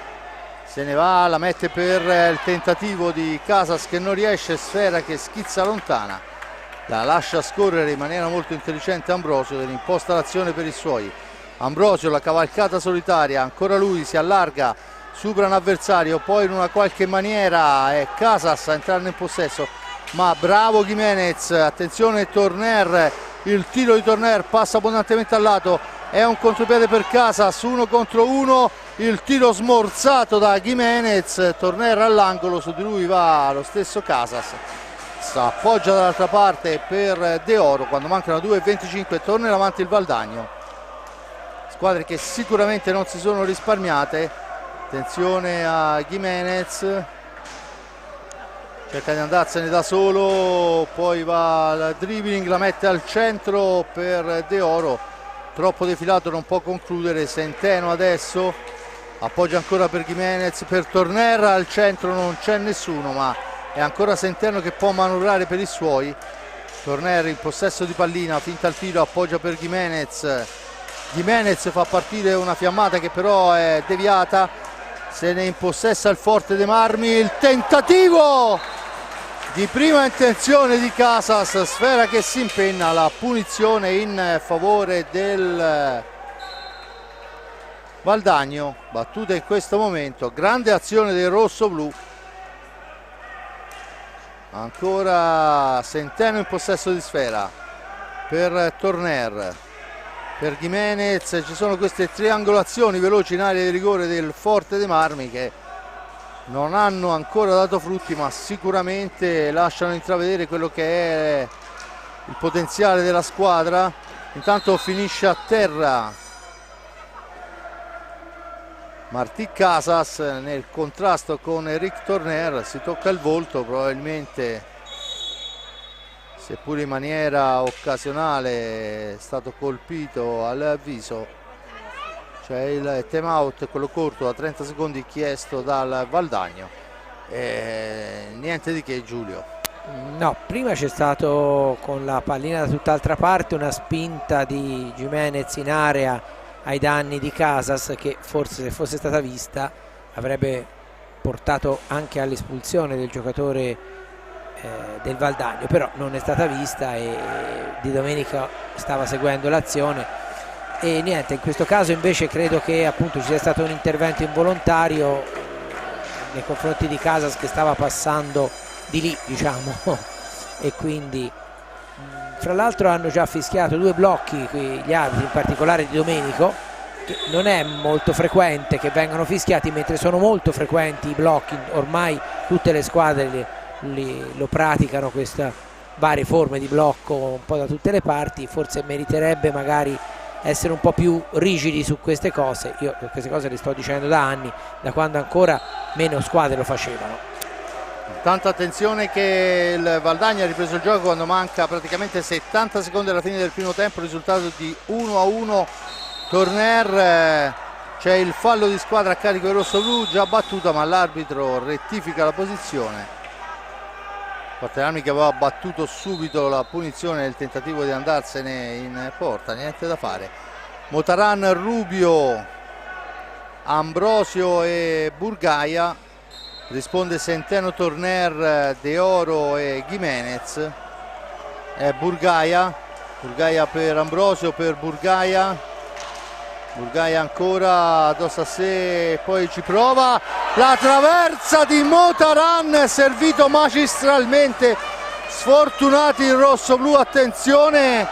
A: se ne va, la mette per il tentativo di Casas che non riesce, sfera che schizza lontana, la lascia scorrere in maniera molto intelligente Ambrosio, che imposta l'azione per i suoi. Ambrosio, la cavalcata solitaria, ancora lui si allarga, supera un avversario, poi in una qualche maniera è Casas a entrare in possesso, ma bravo Gimenez, attenzione Torner, il tiro di Torner passa abbondantemente al lato, è un contropiede per Casas, 1 contro 1, il tiro smorzato da Gimenez, Torner all'angolo, su di lui va lo stesso Casas, si appoggia dall'altra parte per De Oro, quando mancano 2:25 torna avanti il Valdagno, squadre che sicuramente non si sono risparmiate. Attenzione a Gimenez, cerca di andarsene da solo, poi va al dribbling, la mette al centro per De Oro, troppo defilato, non può concludere. Centeno adesso appoggia ancora per Gimenez, per Torner, al centro non c'è nessuno, ma è ancora Centeno che può manovrare per i suoi. Torner in possesso di pallina, finta il tiro, appoggia per Gimenez, Gimenez fa partire una fiammata che però è deviata, se ne impossessa il Forte dei Marmi, il tentativo di prima intenzione di Casas, sfera che si impenna, la punizione in favore del Valdagno, battuta in questo momento, grande azione del rossoblu, ancora Centeno in possesso di sfera per Torner, per Gimenez, ci sono queste triangolazioni veloci in area di rigore del Forte dei Marmi che non hanno ancora dato frutti, ma sicuramente lasciano intravedere quello che è il potenziale della squadra. Intanto finisce a terra Martí Casas nel contrasto con Eric Torner, si tocca il volto, probabilmente seppure in maniera occasionale è stato colpito al viso. C'è il time out, quello corto da 30 secondi chiesto dal Valdagno, niente di che Giulio.
B: No, prima c'è stato con la pallina da tutt'altra parte una spinta di Gimenez in area ai danni di Casas che forse se fosse stata vista avrebbe portato anche all'espulsione del giocatore del Valdagno, però non è stata vista e Di Domenico stava seguendo l'azione e niente, in questo caso invece credo che appunto ci sia stato un intervento involontario nei confronti di Casas che stava passando di lì, diciamo, e quindi fra l'altro hanno già fischiato 2 blocchi qui gli arbitri, in particolare Di Domenico, che non è molto frequente che vengano fischiati, mentre sono molto frequenti i blocchi, ormai tutte le squadre lo praticano, queste varie forme di blocco un po' da tutte le parti, forse meriterebbe magari essere un po' più rigidi su queste cose. Io queste cose le sto dicendo da anni, da quando ancora meno squadre lo facevano.
A: Tanta attenzione che il Valdagno ha ripreso il gioco quando manca praticamente 70 secondi alla fine del primo tempo, risultato di 1-1 Torner. C'è il fallo di squadra a carico del rossoblu, già battuta, ma l'arbitro rettifica la posizione. Forte Marmi che aveva battuto subito la punizione nel tentativo di andarsene in porta, niente da fare. Motaran, Rubio, Ambrosio e Burgaia. Risponde Centeno, Torner, De Oro e Gimenez. Burgaia per Ambrosio, per Burgaia ancora addosso a sé, poi ci prova la traversa di Motaran, servito magistralmente. Sfortunati il rossoblu, attenzione,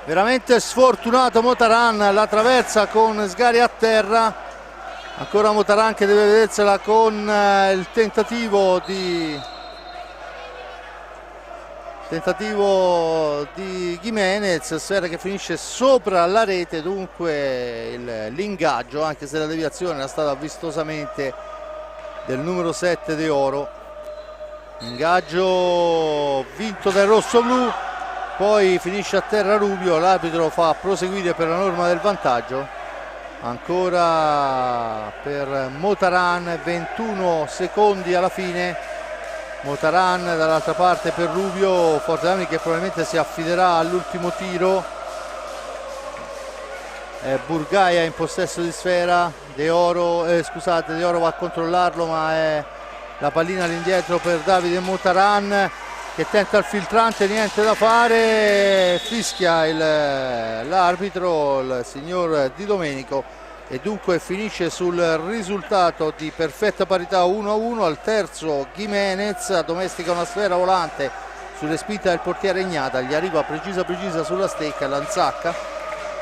A: veramente sfortunato Motaran, la traversa con Sgari a terra. Ancora Motaran che deve vedersela con il tentativo di Gimenez, sfera che finisce sopra la rete, dunque l'ingaggio, anche se la deviazione era stata vistosamente del numero 7 De Oro. Ingaggio vinto dal rossoblu, poi finisce a terra Rubio, l'arbitro fa proseguire per la norma del vantaggio. Ancora per Motaran, 21 secondi alla fine. Motaran dall'altra parte per Rubio, Forte Marmi che probabilmente si affiderà all'ultimo tiro. Burgaia in possesso di sfera, De Oro va a controllarlo, ma è la pallina all'indietro per Davide Motaran che tenta il filtrante, niente da fare, fischia l'arbitro, il signor Di Domenico, e dunque finisce sul risultato di perfetta parità 1-1. Al terzo Gimenez addomestica una sfera volante sulle spinte del portiere Ignata, gli arriva precisa sulla stecca, Lanzacca.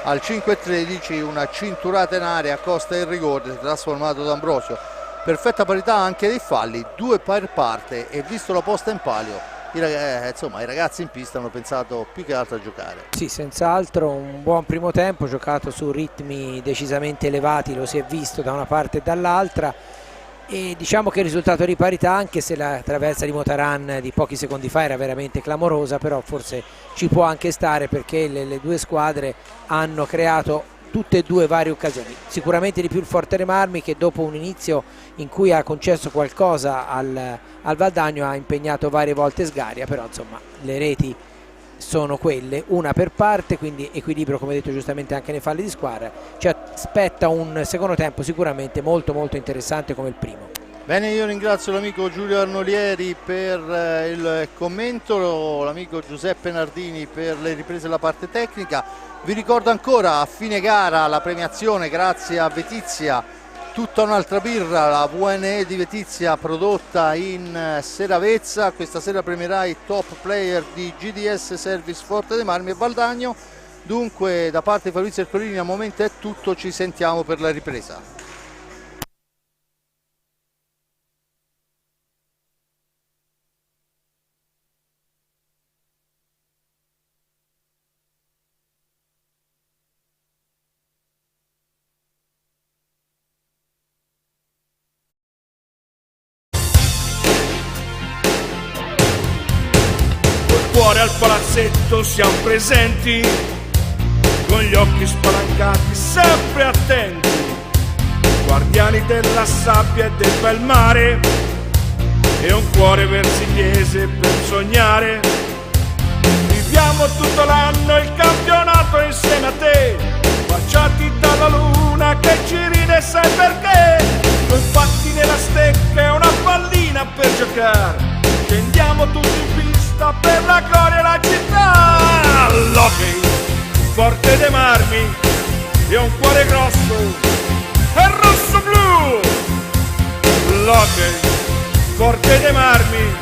A: Al 5-13 una cinturata in area, costa il rigore trasformato da Ambrosio. Perfetta parità anche dei falli, 2 per parte, e visto la posta in palio i ragazzi in pista hanno pensato più che altro a giocare.
B: Sì, senz'altro un buon primo tempo giocato su ritmi decisamente elevati, lo si è visto da una parte e dall'altra, e diciamo che il risultato di parità, anche se la traversa di Motaran di pochi secondi fa era veramente clamorosa, però forse ci può anche stare, perché le due squadre hanno creato tutte e due varie occasioni. Sicuramente di più il Forte Marmi, che dopo un inizio in cui ha concesso qualcosa al Valdagno ha impegnato varie volte Sgaria, però insomma le reti sono quelle, una per parte, quindi equilibrio, come detto giustamente anche nei falli di squadra. Ci aspetta un secondo tempo sicuramente molto interessante come il primo.
A: Bene, io ringrazio l'amico Giulio Arnolieri per il commento, l'amico Giuseppe Nardini per le riprese della parte tecnica. Vi ricordo ancora a fine gara la premiazione grazie a Vetizia, tutta un'altra birra, la VNE di Vetizia prodotta in Seravezza. Questa sera premierà i top player di GDS Service Forte dei Marmi e Valdagno. Dunque da parte di Fabrizio Ercolini al momento è tutto, ci sentiamo per la ripresa.
C: Al palazzetto siamo presenti, con gli occhi spalancati, sempre attenti, guardiani della sabbia e del bel mare, e un cuore versigliese per sognare. Viviamo tutto l'anno il campionato insieme a te, baciati dalla luna che ci ride, sai perché? Con fatti nella stecca e una pallina per giocare, scendiamo tutti in pista per la gloria e la città. L'hockey Forte dei Marmi e un cuore grosso è rosso-blu. L'hockey Forte dei Marmi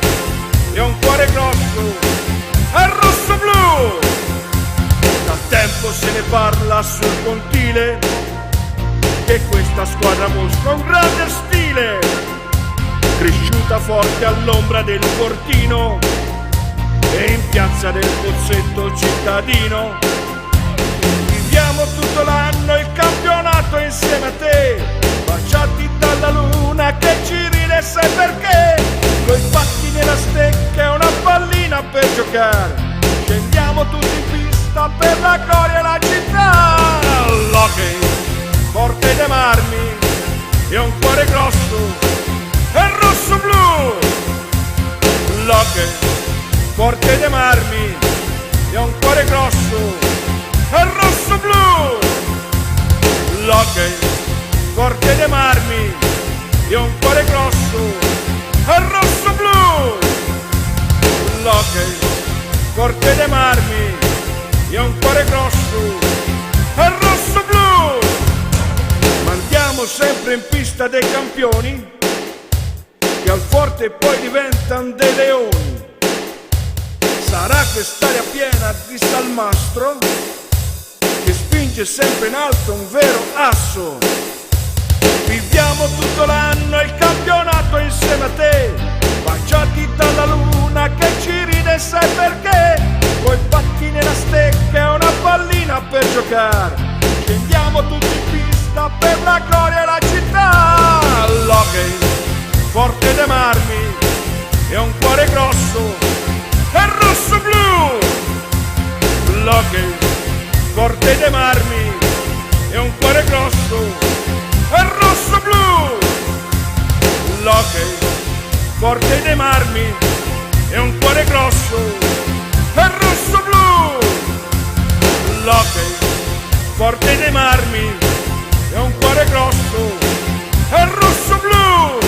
C: e un cuore grosso è rosso-blu. Da tempo se ne parla sul pontile che questa squadra mostra un grande stile, cresciuta forte all'ombra del Fortino e in piazza del Pozzetto cittadino. Viviamo tutto l'anno il campionato insieme a te, baciati dalla luna che ci ride, sai perché? Forte dei Marmi e un cuore grosso e rosso-blu. Ma andiamo sempre in pista dei campioni, che al forte poi diventano dei leoni. Sarà quest'aria piena di salmastro che spinge sempre in alto un vero asso. Viviamo tutto l'anno il campionato insieme a te, baciati dalla luna che ci ride, sai perché? Coi pattini e la stecca e una pallina per giocare, scendiamo tutti in pista per la gloria e la città. L'hockey, Forte dei Marmi e un cuore grosso e rosso-blu. L'hockey, Forte dei Marmi e un cuore grosso e rosso-blu. L'hockey, Forte dei Marmi e un cuore grosso e rosso-blu. L'hockey, Forte dei Marmi e un cuore grosso e rosso-blu.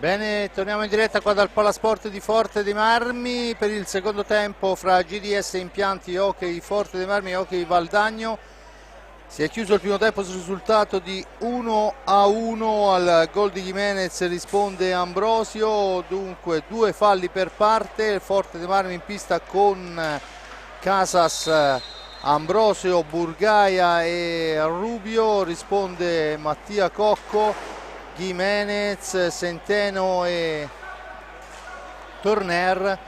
A: Bene, torniamo in diretta qua dal Palasport di Forte dei Marmi per il secondo tempo fra GDS Impianti Hockey Forte dei Marmi e Hockey Valdagno. Si è chiuso il primo tempo sul risultato di 1-1, al gol di Jimenez risponde Ambrosio, dunque 2 falli per parte, Forte dei Marmi in pista con Casas, Ambrosio, Burgaia e Rubio, risponde Mattia Cocco, Jimenez, Centeno e Turner.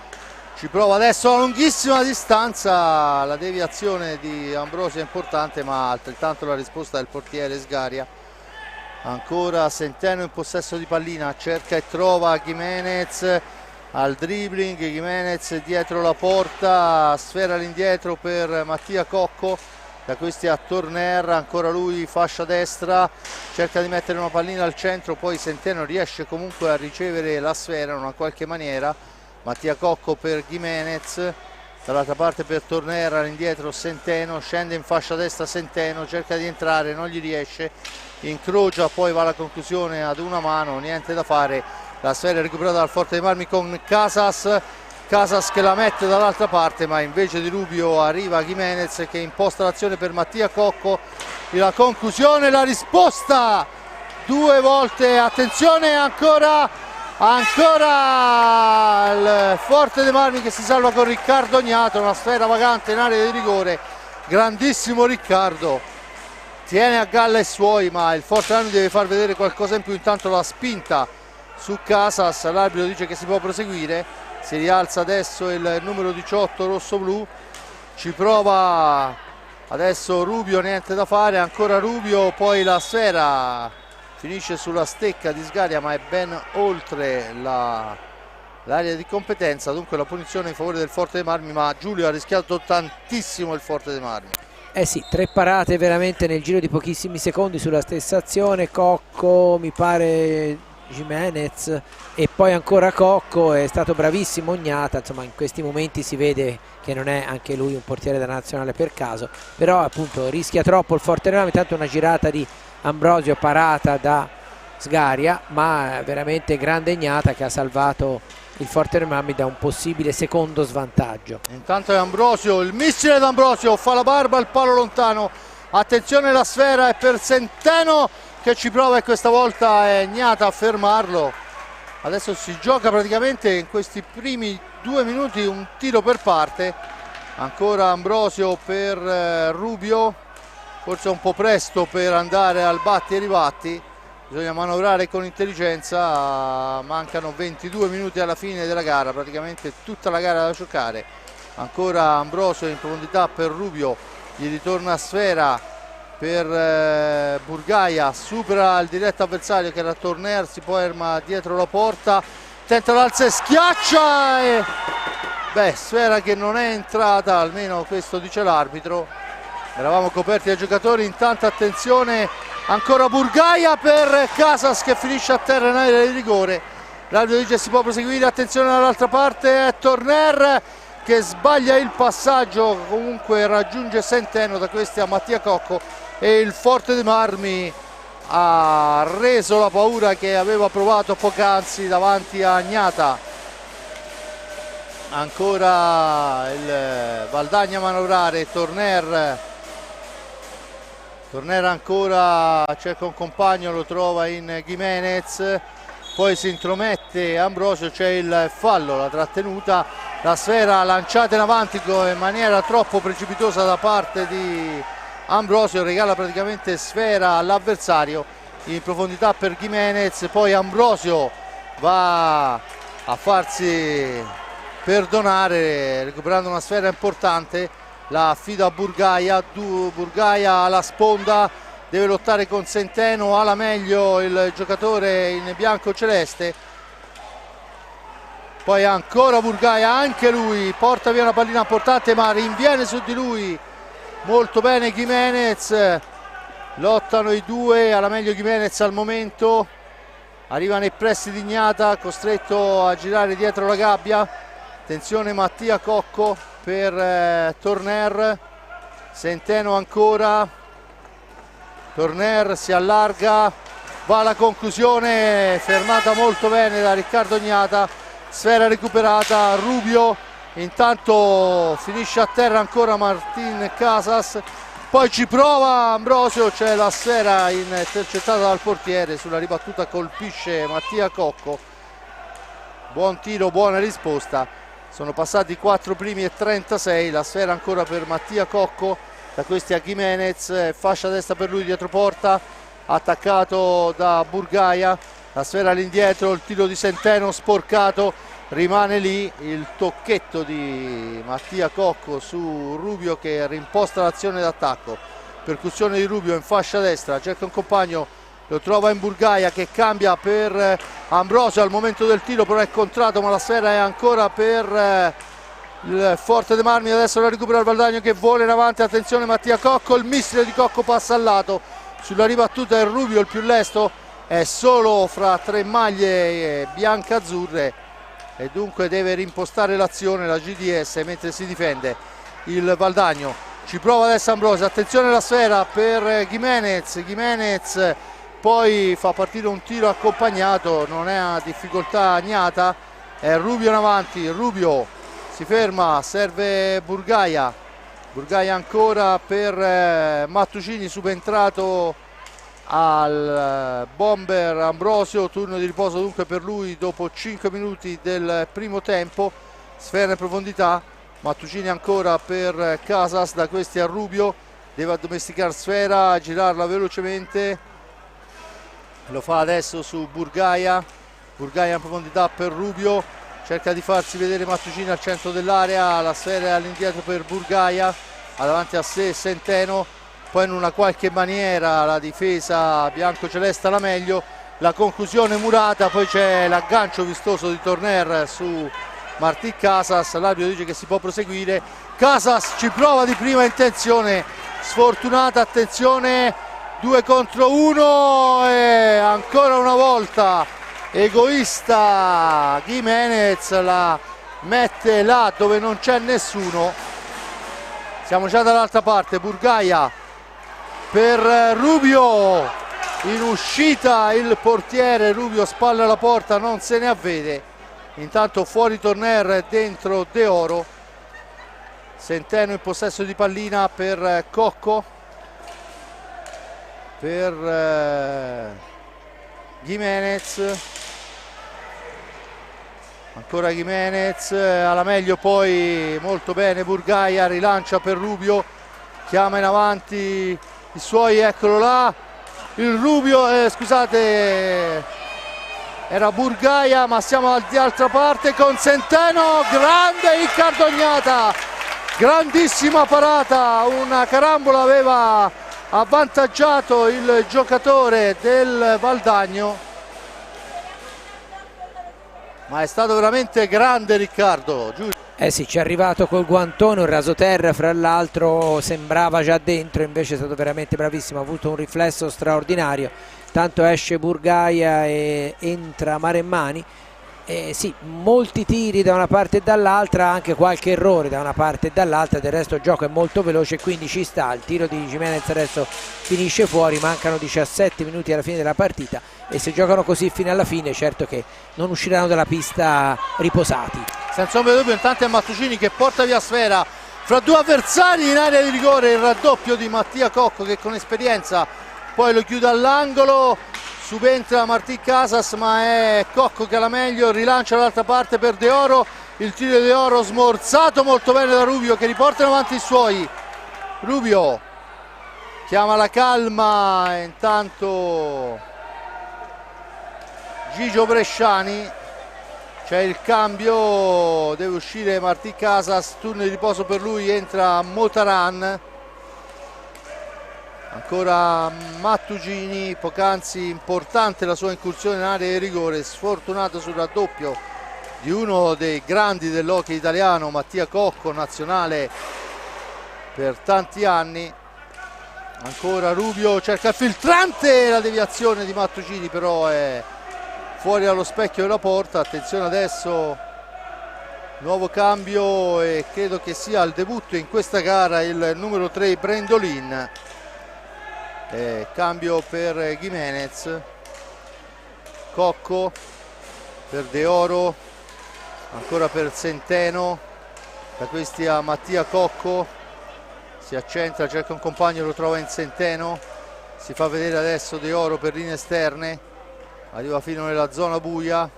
A: Ci prova adesso a lunghissima distanza, la deviazione di Ambrosio è importante, ma altrettanto la risposta del portiere Sgaria. Ancora Centeno in possesso di pallina, cerca e trova Jimenez al dribbling, Jimenez dietro la porta, sfera all'indietro per Mattia Cocco, da questi a Turner, ancora lui fascia destra, cerca di mettere una pallina al centro, poi Centeno riesce comunque a ricevere la sfera in una qualche maniera. Mattia Cocco per Jimenez, dall'altra parte per Turner, all'indietro Centeno, scende in fascia destra Centeno, cerca di entrare, non gli riesce, incrocia, poi va alla conclusione ad una mano, niente da fare, la sfera è recuperata dal Forte dei Marmi con Casas che la mette dall'altra parte, ma invece di Rubio arriva Jimenez che imposta l'azione per Mattia Cocco, la conclusione, la risposta 2 volte, attenzione, ancora il Forte dei Marmi che si salva con Riccardo Ognato, una sfera vagante in area di rigore, grandissimo Riccardo, tiene a galla i suoi, ma il Forte dei Marmi deve far vedere qualcosa in più. Intanto la spinta su Casas, l'arbitro dice che si può proseguire, si rialza adesso il numero 18 rosso-blu, ci prova adesso Rubio, niente da fare, ancora Rubio, poi la sfera finisce sulla stecca di Sgaria ma è ben oltre l'area di competenza, dunque la punizione in favore del Forte dei Marmi, ma Giulio ha rischiato tantissimo il Forte dei Marmi.
B: Eh sì, 3 parate veramente nel giro di pochissimi secondi sulla stessa azione, Cocco, mi pare Jimenez e poi ancora Cocco, è stato bravissimo Ognata, insomma in questi momenti si vede che non è anche lui un portiere della nazionale per caso, però appunto rischia troppo il Forte dei Marmi, tanto una girata di Ambrosio parata da Sgaria, ma veramente grande Ognata che ha salvato il Forte dei Marmi da un possibile secondo svantaggio.
A: Intanto è Ambrosio, il missile d'Ambrosio, fa la barba al palo lontano, attenzione, la sfera è per Centeno che ci prova e questa volta è Gnata a fermarlo. Adesso si gioca praticamente in questi primi 2 minuti un tiro per parte, ancora Ambrosio per Rubio, forse un po' presto per andare al batti e ribatti, bisogna manovrare con intelligenza, mancano 22 minuti alla fine della gara, praticamente tutta la gara da giocare. Ancora Ambrosio in profondità per Rubio, gli ritorna a sfera per Burgaia, supera il diretto avversario che era Turner, si ferma dietro la porta, tenta l'alza e schiaccia e sfera che non è entrata, almeno questo dice l'arbitro, eravamo coperti dai giocatori. Intanto attenzione, ancora Burgaia per Casas che finisce a terra in area di rigore, l'arbitro dice si può proseguire, attenzione dall'altra parte è Turner che sbaglia il passaggio, comunque raggiunge Centeno, da questi a Mattia Cocco, e il Forte dei Marmi ha reso la paura che aveva provato poc'anzi davanti a Gnata. Ancora il Valdagna a manovrare, Turner ancora cerca un compagno, lo trova in Jimenez, poi si intromette Ambrosio, c'è il fallo, la trattenuta, la sfera lanciata in avanti in maniera troppo precipitosa da parte di Ambrosio, regala praticamente sfera all'avversario in profondità per Jimenez, poi Ambrosio va a farsi perdonare recuperando una sfera importante, la affida a Burgaia, Burgaia alla sponda, deve lottare con Centeno, alla meglio il giocatore in bianco celeste, poi ancora Burgaia, anche lui porta via una pallina importante ma rinviene su di lui molto bene Jimenez, lottano i due, alla meglio Jimenez al momento, arriva nei pressi di Gnata, costretto a girare dietro la gabbia, attenzione Mattia Cocco per Turner, Centeno ancora, Turner si allarga, va alla conclusione, fermata molto bene da Riccardo Gnata, sfera recuperata, Rubio intanto finisce a terra ancora Martin Casas, poi ci prova Ambrosio, c'è la sfera intercettata dal portiere, sulla ribattuta colpisce Mattia Cocco, buon tiro, buona risposta. Sono passati 4 primi e 36, la sfera ancora per Mattia Cocco, da questi a Gimenez, fascia destra per lui dietro porta, attaccato da Burgaia, la sfera all'indietro, il tiro di Centeno sporcato, rimane lì il tocchetto di Mattia Cocco su Rubio che rimposta l'azione d'attacco, percussione di Rubio in fascia destra, cerca un compagno, lo trova in Burgaia che cambia per Ambrosio al momento del tiro, però è contrato, ma la sfera è ancora per il Forte dei Marmi. Adesso la recupera il Valdagno che vola in avanti, attenzione Mattia Cocco, il missile di Cocco passa al lato, sulla ribattuta è Rubio il più lesto, è solo fra 3 maglie bianca-azzurre e dunque deve rimpostare l'azione la GDS mentre si difende il Valdagno. Ci prova adesso Ambrosio, attenzione alla sfera per Gimenez poi fa partire un tiro accompagnato, non è a difficoltà Gnata, è Rubio in avanti, Rubio si ferma, serve Burgaia ancora per Mattucini, subentrato al bomber Ambrosio, turno di riposo dunque per lui dopo 5 minuti del primo tempo, sfera in profondità, Mattucini ancora per Casas, da questi a Rubio, deve addomesticare sfera, girarla velocemente, lo fa adesso su Burgaia in profondità per Rubio, cerca di farsi vedere Mattucini al centro dell'area, la sfera è all'indietro per Burgaia, ha davanti a sé Centeno, poi in una qualche maniera la difesa bianco-celeste alla meglio, la conclusione murata, poi c'è l'aggancio vistoso di Torner su Martí Casas, l'arbitro dice che si può proseguire, Casas ci prova di prima intenzione, sfortunata, attenzione, 2 contro 1 e ancora una volta egoista Gimenez la mette là dove non c'è nessuno. Siamo già dall'altra parte, Burgaia per Rubio, in uscita il portiere, Rubio spalla alla porta, non se ne avvede, intanto fuori Torner, dentro De Oro, Centeno in possesso di pallina per Cocco, per Gimenez, ancora Gimenez, alla meglio poi molto bene Burgaia, rilancia per Rubio, chiama in avanti i suoi, eccolo là, il Rubio, scusate, era Burgaia, ma siamo di altra parte con Centeno, grande Riccardo Gnata, grandissima parata, una carambola aveva avvantaggiato il giocatore del Valdagno, ma è stato veramente grande Riccardo.
B: Sì, ci è arrivato col guantone, un rasoterra, fra l'altro sembrava già dentro, invece è stato veramente bravissimo, ha avuto un riflesso straordinario, tanto esce Burgaia e entra Maremmani. Sì, molti tiri da una parte e dall'altra, anche qualche errore da una parte e dall'altra, del resto il gioco è molto veloce, quindi ci sta, il tiro di Gimenez adesso finisce fuori, mancano 17 minuti alla fine della partita e se giocano così fino alla fine certo che non usciranno dalla pista riposati.
A: Senza ombra di dubbio, intanto è Mattucini che porta via sfera fra 2 avversari in area di rigore, il raddoppio di Mattia Cocco che con esperienza poi lo chiude all'angolo, subentra Martí Casas ma è Cocco che ha la meglio, rilancia dall'altra parte per De Oro, il tiro di De Oro smorzato molto bene da Rubio che riporta in avanti i suoi, Rubio chiama la calma, intanto Gigio Bresciani, c'è il cambio, deve uscire Martí Casas, turno di riposo per lui, entra Motaran, ancora Mattucini, poc'anzi importante la sua incursione in area di rigore, sfortunato sul raddoppio di uno dei grandi dell'hockey italiano, Mattia Cocco, nazionale per tanti anni. Ancora Rubio cerca il filtrante, la deviazione di Mattucini però è fuori dallo specchio della porta. Attenzione adesso, nuovo cambio e credo che sia il debutto in questa gara il numero 3 Brendolin, cambio per Gimenez. Cocco, per De Oro, ancora per Centeno, da questi a Mattia Cocco, si accentra, cerca un compagno, lo trova in Centeno, si fa vedere adesso De Oro per linee esterne, arriva fino nella zona buia,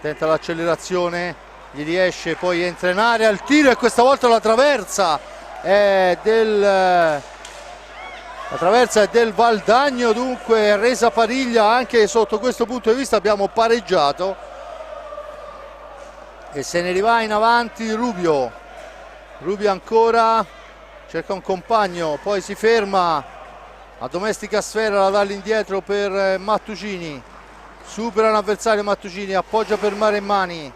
A: tenta l'accelerazione, gli riesce, poi entra in area, il tiro e questa volta la traversa è del Valdagno, dunque resa pariglia anche sotto questo punto di vista, abbiamo pareggiato e se ne riva in avanti Rubio ancora, cerca un compagno, poi si ferma, addomestica Sfera, la dà all'indietro per Mattucini, supera un avversario Mattucini, appoggia per Maremmani,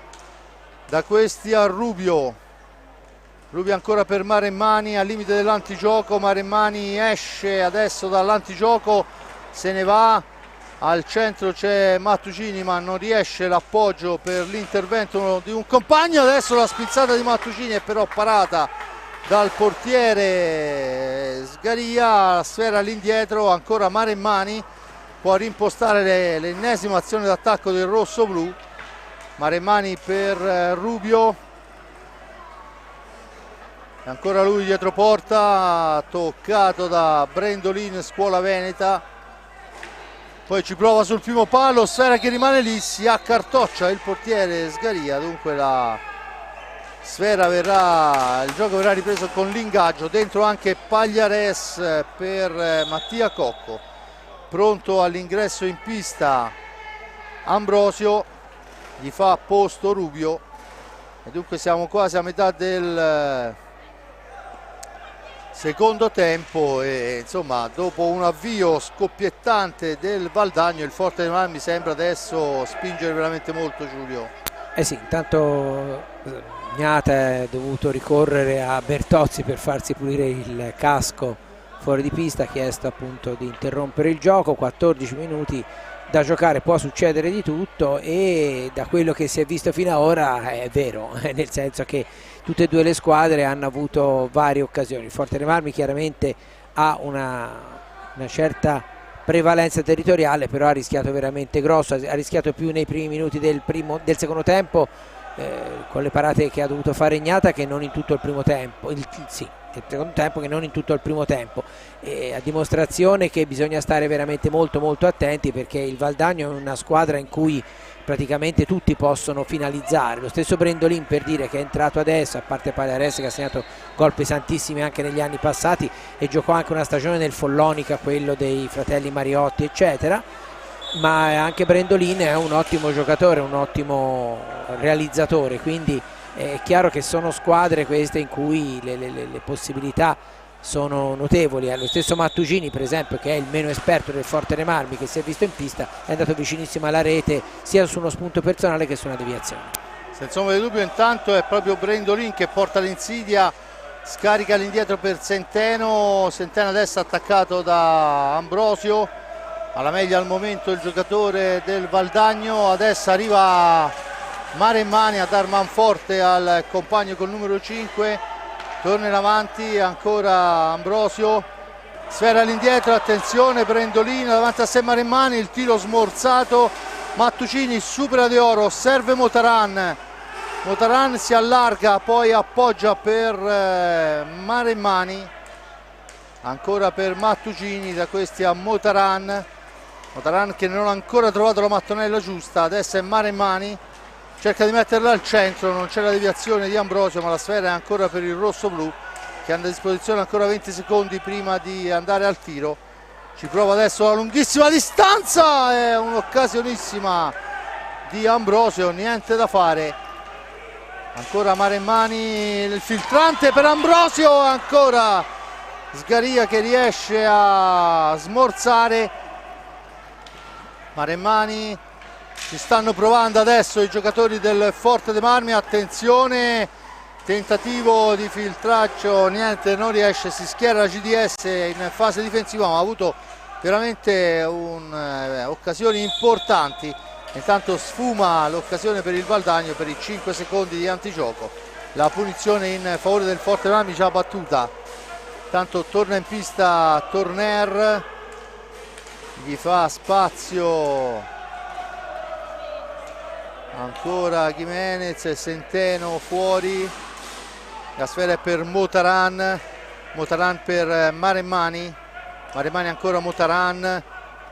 A: da questi a Rubio ancora per Maremmani, al limite dell'antigioco, Maremmani esce adesso dall'antigioco, se ne va, al centro c'è Mattucini ma non riesce l'appoggio per l'intervento di un compagno, adesso la spizzata di Mattucini è però parata dal portiere Sgaria, la Sfera all'indietro, ancora Maremmani, può rimpostare l'ennesima azione d'attacco del rosso-blu, Maremmani per Rubio, ancora lui dietro porta, toccato da Brendolin, Scuola Veneta, poi ci prova sul primo palo, Sfera che rimane lì, si accartoccia il portiere Sgaria, dunque la Sfera il gioco verrà ripreso con l'ingaggio, dentro anche Pagliares per Mattia Cocco, pronto all'ingresso in pista Ambrosio, gli fa posto Rubio e dunque siamo quasi a metà del secondo tempo e insomma dopo un avvio scoppiettante del Valdagno il Forte dei Marmi sembra adesso spingere veramente molto, Giulio.
B: Sì, intanto Gnata è dovuto ricorrere a Bertozzi per farsi pulire il casco fuori di pista, ha chiesto appunto di interrompere il gioco, 14 minuti da giocare, può succedere di tutto e da quello che si è visto fino ad ora è vero, nel senso che tutte e due le squadre hanno avuto varie occasioni. Il Forte dei Marmi chiaramente ha una certa prevalenza territoriale, però ha rischiato veramente grosso, ha rischiato più nei primi minuti del secondo tempo con le parate che ha dovuto fare Ignata che non in tutto il primo tempo, il secondo tempo che non in tutto il primo tempo, a dimostrazione che bisogna stare veramente molto molto attenti, perché il Valdagno è una squadra in cui praticamente tutti possono finalizzare. Lo stesso Brendolin, per dire, che è entrato adesso, a parte Pagliares che ha segnato gol pesantissimi anche negli anni passati e giocò anche una stagione nel Follonica, quello dei fratelli Mariotti eccetera, ma anche Brendolin è un ottimo giocatore, un ottimo realizzatore, quindi è chiaro che sono squadre queste in cui le possibilità sono notevoli. Lo stesso Mattucini, per esempio, che è il meno esperto del Forte dei Marmi, che si è visto in pista, è andato vicinissimo alla rete sia su uno spunto personale che su una deviazione.
A: Senza ombra di dubbio intanto è proprio Brendolin che porta l'insidia, scarica all'indietro per Centeno adesso attaccato da Ambrosio, alla meglio al momento il giocatore del Valdagno, adesso arriva Maremmani a dar manforte al compagno col numero 5, torna in avanti ancora Ambrosio, Sfera all'indietro, attenzione Brendolin davanti a sé Maremmani, il tiro smorzato, Mattucini supera De Oro, serve Motaran si allarga, poi appoggia per Maremmani, ancora per Mattucini, da questi a Motaran che non ha ancora trovato la mattonella giusta, adesso è Maremmani, cerca di metterla al centro, non c'è la deviazione di Ambrosio, ma la Sfera è ancora per il rosso-blu che hanno a disposizione ancora 20 secondi prima di andare al tiro. Ci prova adesso la lunghissima distanza, è un'occasionissima di Ambrosio, niente da fare. Ancora Maremmani, il filtrante per Ambrosio, ancora Sgaria che riesce a smorzare. Maremmani, ci stanno provando adesso i giocatori del Forte dei Marmi, attenzione, tentativo di filtraggio, niente, non riesce, si schiera la GDS in fase difensiva, ma ha avuto veramente occasioni importanti. Intanto sfuma l'occasione per il Valdagno per i 5 secondi di antigioco, la punizione in favore del Forte dei Marmi già battuta. Intanto torna in pista Torner, gli fa spazio ancora Gimenez e Centeno fuori, la sfera è per Motaran, Motaran per Maremmani, Maremmani ancora Motaran,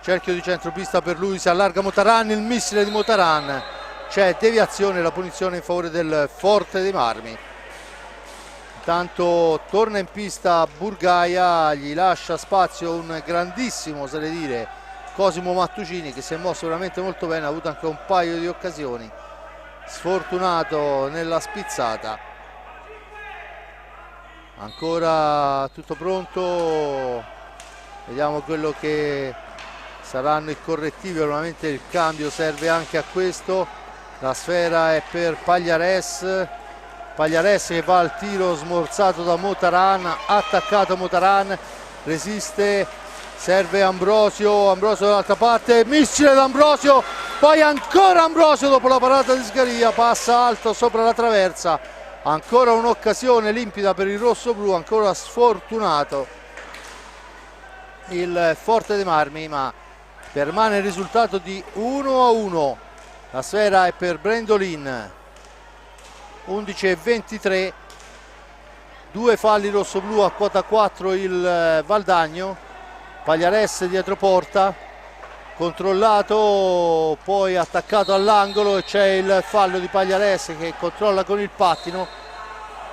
A: cerchio di centropista per lui, si allarga Motaran, il missile di Motaran, c'è deviazione, la punizione in favore del Forte dei Marmi. Intanto torna in pista Burgaia, gli lascia spazio un grandissimo, oserei dire, Cosimo Mattucini, che si è mosso veramente molto bene, ha avuto anche un paio di occasioni, sfortunato nella spizzata. Ancora tutto pronto, vediamo quello che saranno i correttivi, ovviamente il cambio serve anche a questo. La sfera è per Pagliares, Pagliares che va al tiro smorzato da Motaran, attaccato Motaran, resiste, serve Ambrosio, Ambrosio dall'altra parte, missile d'Ambrosio, poi ancora Ambrosio dopo la parata di Sgaria, passa alto sopra la traversa, ancora un'occasione limpida per il rosso-blu, ancora sfortunato il Forte dei Marmi, ma permane il risultato di 1-1. La sfera è per Brendolin, 11:23, 2 falli rosso-blu a quota 4 il Valdagno, Pagliares dietro porta, controllato, poi attaccato all'angolo e c'è il fallo di Pagliares che controlla con il pattino,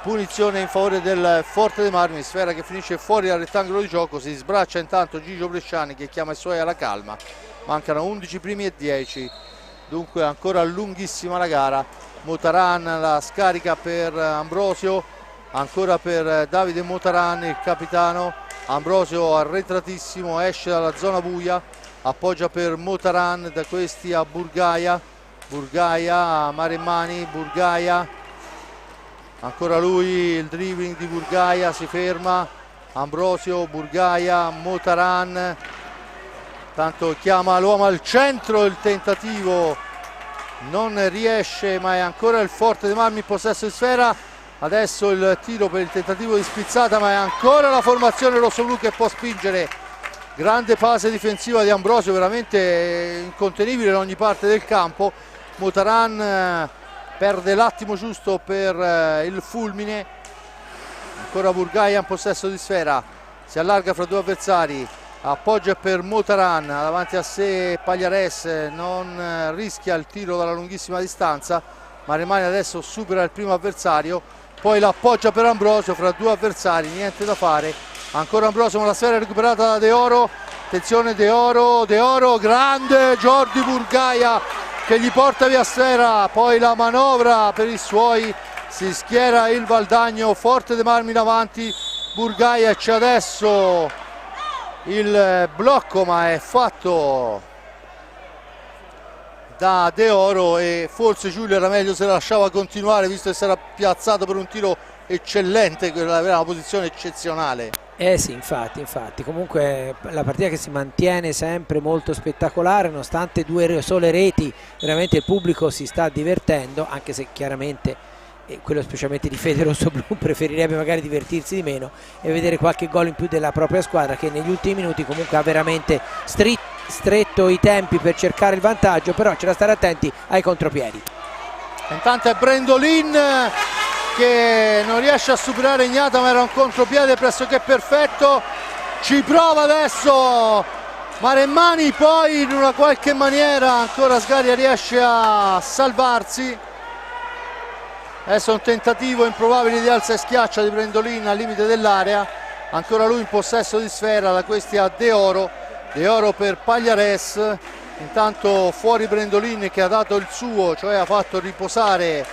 A: punizione in favore del Forte dei Marmi, sfera che finisce fuori dal rettangolo di gioco, si sbraccia intanto Gigio Bresciani che chiama i suoi alla calma, mancano 11 primi e 10, dunque ancora lunghissima la gara. Motaran la scarica per Ambrosio, ancora per Davide Motaran, il capitano. Ambrosio arretratissimo, esce dalla zona buia, appoggia per Motaran, da questi a Burgaia, Burgaia a Maremmani, Burgaia, ancora lui, il dribbling di Burgaia, si ferma, Ambrosio, Burgaia, Motaran, tanto chiama l'uomo al centro, il tentativo non riesce, ma è ancora il Forte dei Marmi in possesso di sfera. Adesso il tiro per il tentativo di spizzata, ma è ancora la formazione rossoblu che può spingere. Grande fase difensiva di Ambrosio, veramente incontenibile in ogni parte del campo. Motaran perde l'attimo giusto per il fulmine. Ancora Burgaia in possesso di sfera, si allarga fra due avversari, appoggia per Motaran, davanti a sé Pagliares, non rischia il tiro dalla lunghissima distanza. Maremmani adesso supera il primo avversario, poi l'appoggia per Ambrosio fra due avversari, niente da fare. Ancora Ambrosio, ma la sfera è recuperata da De Oro, attenzione De Oro, De Oro, grande Jordi Burgaia che gli porta via sfera, poi la manovra per i suoi, si schiera il Valdagno, Forte dei Marmi davanti, Burgaia, c'è adesso il blocco ma è fatto da De Oro e forse Giulio era meglio se la lasciava continuare, visto che si era piazzato per un tiro eccellente, aveva una posizione eccezionale.
B: Sì, infatti, comunque la partita che si mantiene sempre molto spettacolare, nonostante due sole reti, veramente il pubblico si sta divertendo, anche se chiaramente quello specialmente di Fede Rossoblu preferirebbe magari divertirsi di meno e vedere qualche gol in più della propria squadra, che negli ultimi minuti comunque ha veramente stretto i tempi per cercare il vantaggio, però c'è da stare attenti ai contropiedi.
A: Intanto è Brendolin che non riesce a superare Ignata, ma era un contropiede pressoché perfetto, ci prova adesso Maremmani, poi in una qualche maniera ancora Sgaria riesce a salvarsi. Adesso un tentativo improbabile di alza e schiaccia di Brendolin al limite dell'area, ancora lui in possesso di sfera, da questi a De Oro, De Oro per Pagliares, intanto fuori Brendolin che ha dato il suo, cioè ha fatto riposare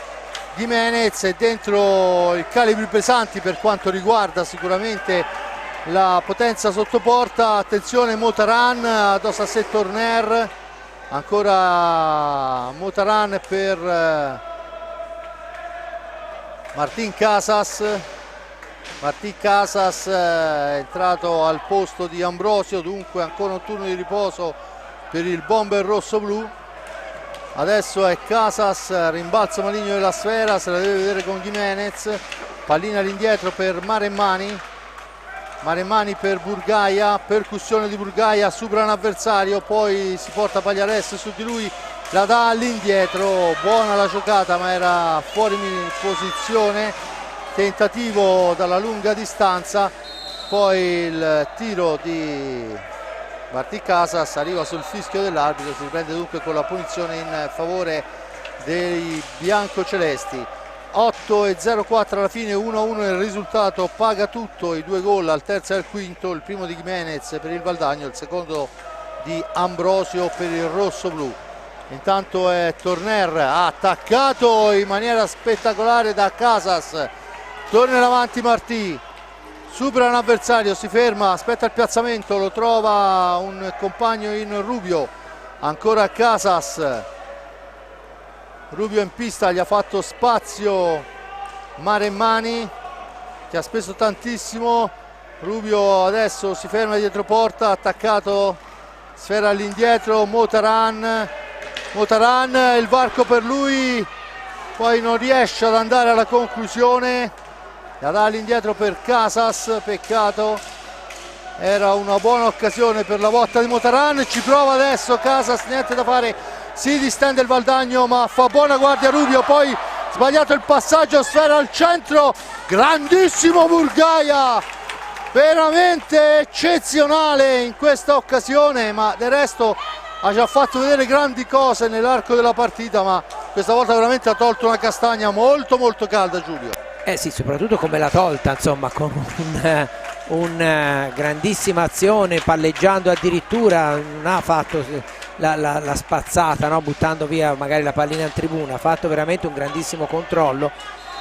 A: Gimenez, e dentro i calibri pesanti per quanto riguarda sicuramente la potenza sotto porta. Attenzione Motaran, addosso a sé Torner, ancora Motaran per Martín Casas, Martín Casas è entrato al posto di Ambrosio, dunque ancora un turno di riposo per il bomber rosso-blu. Adesso è Casas, rimbalzo maligno della sfera, se la deve vedere con Gimenez, pallina all'indietro per Maremmani, Maremmani per Burgaia, percussione di Burgaia, supera un avversario, poi si porta Pagliares su di lui, la dà all'indietro, buona la giocata ma era fuori posizione, tentativo dalla lunga distanza, poi il tiro di Martí Casas arriva sul fischio dell'arbitro, si riprende dunque con la punizione in favore dei biancocelesti. 8:04 alla fine, 1-1 il risultato, paga tutto, i 2 gol al terzo e al quinto, il primo di Gimenez per il Valdagno, il secondo di Ambrosio per il rossoblu. Intanto è Torner attaccato in maniera spettacolare da Casas, torna in avanti Martí, supera un avversario, si ferma, aspetta il piazzamento, lo trova un compagno in Rubio, ancora Casas, Rubio in pista, gli ha fatto spazio Maremmani che ha speso tantissimo. Rubio adesso si ferma dietro porta, attaccato, sfera all'indietro, Motaran, il varco per lui, poi non riesce ad andare alla conclusione, la dà all'indietro per Casas, peccato, era una buona occasione per la botta di Motaran, ci prova adesso Casas, niente da fare, si distende il Valdagno ma fa buona guardia Rubio, poi sbagliato il passaggio, sfera al centro, grandissimo Burgaia, veramente eccezionale in questa occasione, ma del resto ha già fatto vedere grandi cose nell'arco della partita, ma questa volta veramente ha tolto una castagna molto molto calda, Giulio.
B: Sì, soprattutto come l'ha tolta, insomma, con una grandissima azione, palleggiando addirittura, non ha fatto la spazzata, no? Buttando via magari la pallina in tribuna, ha fatto veramente un grandissimo controllo,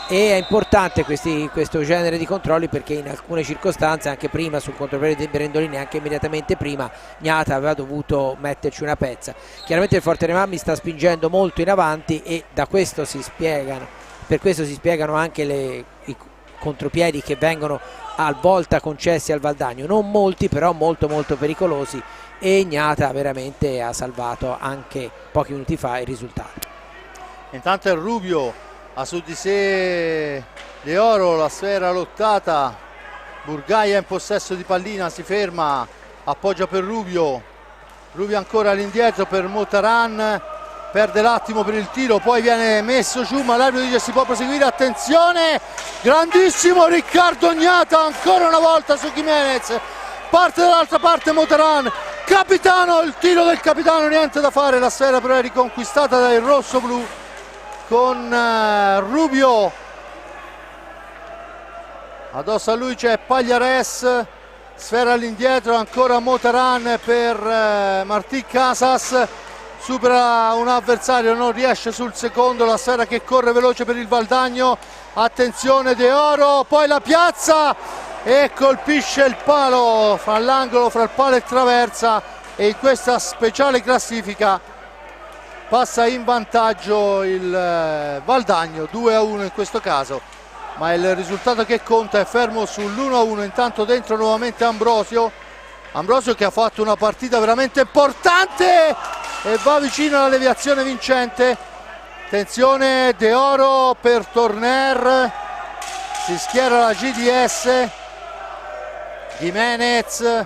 B: e è importante questo genere di controlli perché in alcune circostanze, anche prima sul contropiede di Brendolini, anche immediatamente prima, Gnata aveva dovuto metterci una pezza. Chiaramente il Forte dei Marmi sta spingendo molto in avanti e per questo si spiegano anche i contropiedi che vengono a volta concessi al Valdagno, non molti però molto molto pericolosi, e Gnata veramente ha salvato anche pochi minuti fa il risultato.
A: Intanto è Rubio, ha su di sé De Oro, la sfera lottata, Burgaia in possesso di pallina, si ferma, appoggia per Rubio ancora all'indietro per Motaran, perde l'attimo per il tiro, poi viene messo giù ma l'arbitro dice si può proseguire, attenzione, grandissimo Riccardo Gnata ancora una volta su Gimenez, parte dall'altra parte Motaran, capitano, il tiro del capitano, niente da fare, la sfera però è riconquistata dal rossoblu con Rubio, addosso a lui c'è Pagliares, sfera all'indietro, ancora Motaran per Martí Casas, supera un avversario, non riesce sul secondo, la sfera che corre veloce per il Valdagno, attenzione De Oro, poi la piazza e colpisce il palo fra l'angolo, fra il palo e traversa, e in questa speciale classifica passa in vantaggio il Valdagno 2-1 in questo caso, ma il risultato che conta è fermo sull'1-1. Intanto dentro nuovamente Ambrosio che ha fatto una partita veramente importante e va vicino alla deviazione vincente. Attenzione, De Oro per Torner, si schiera la GDS, Gimenez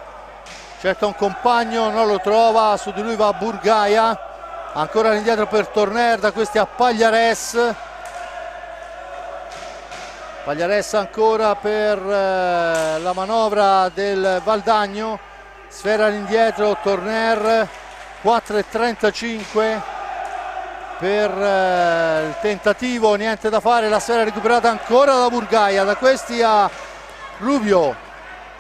A: cerca un compagno, non lo trova, su di lui va Burgaia, ancora all'indietro per Torner, da questi a Pagliares ancora per la manovra del Valdagno, sfera all'indietro Torner, 4:35 per il tentativo, niente da fare, la sfera recuperata ancora da Burgaia, da questi a Rubio,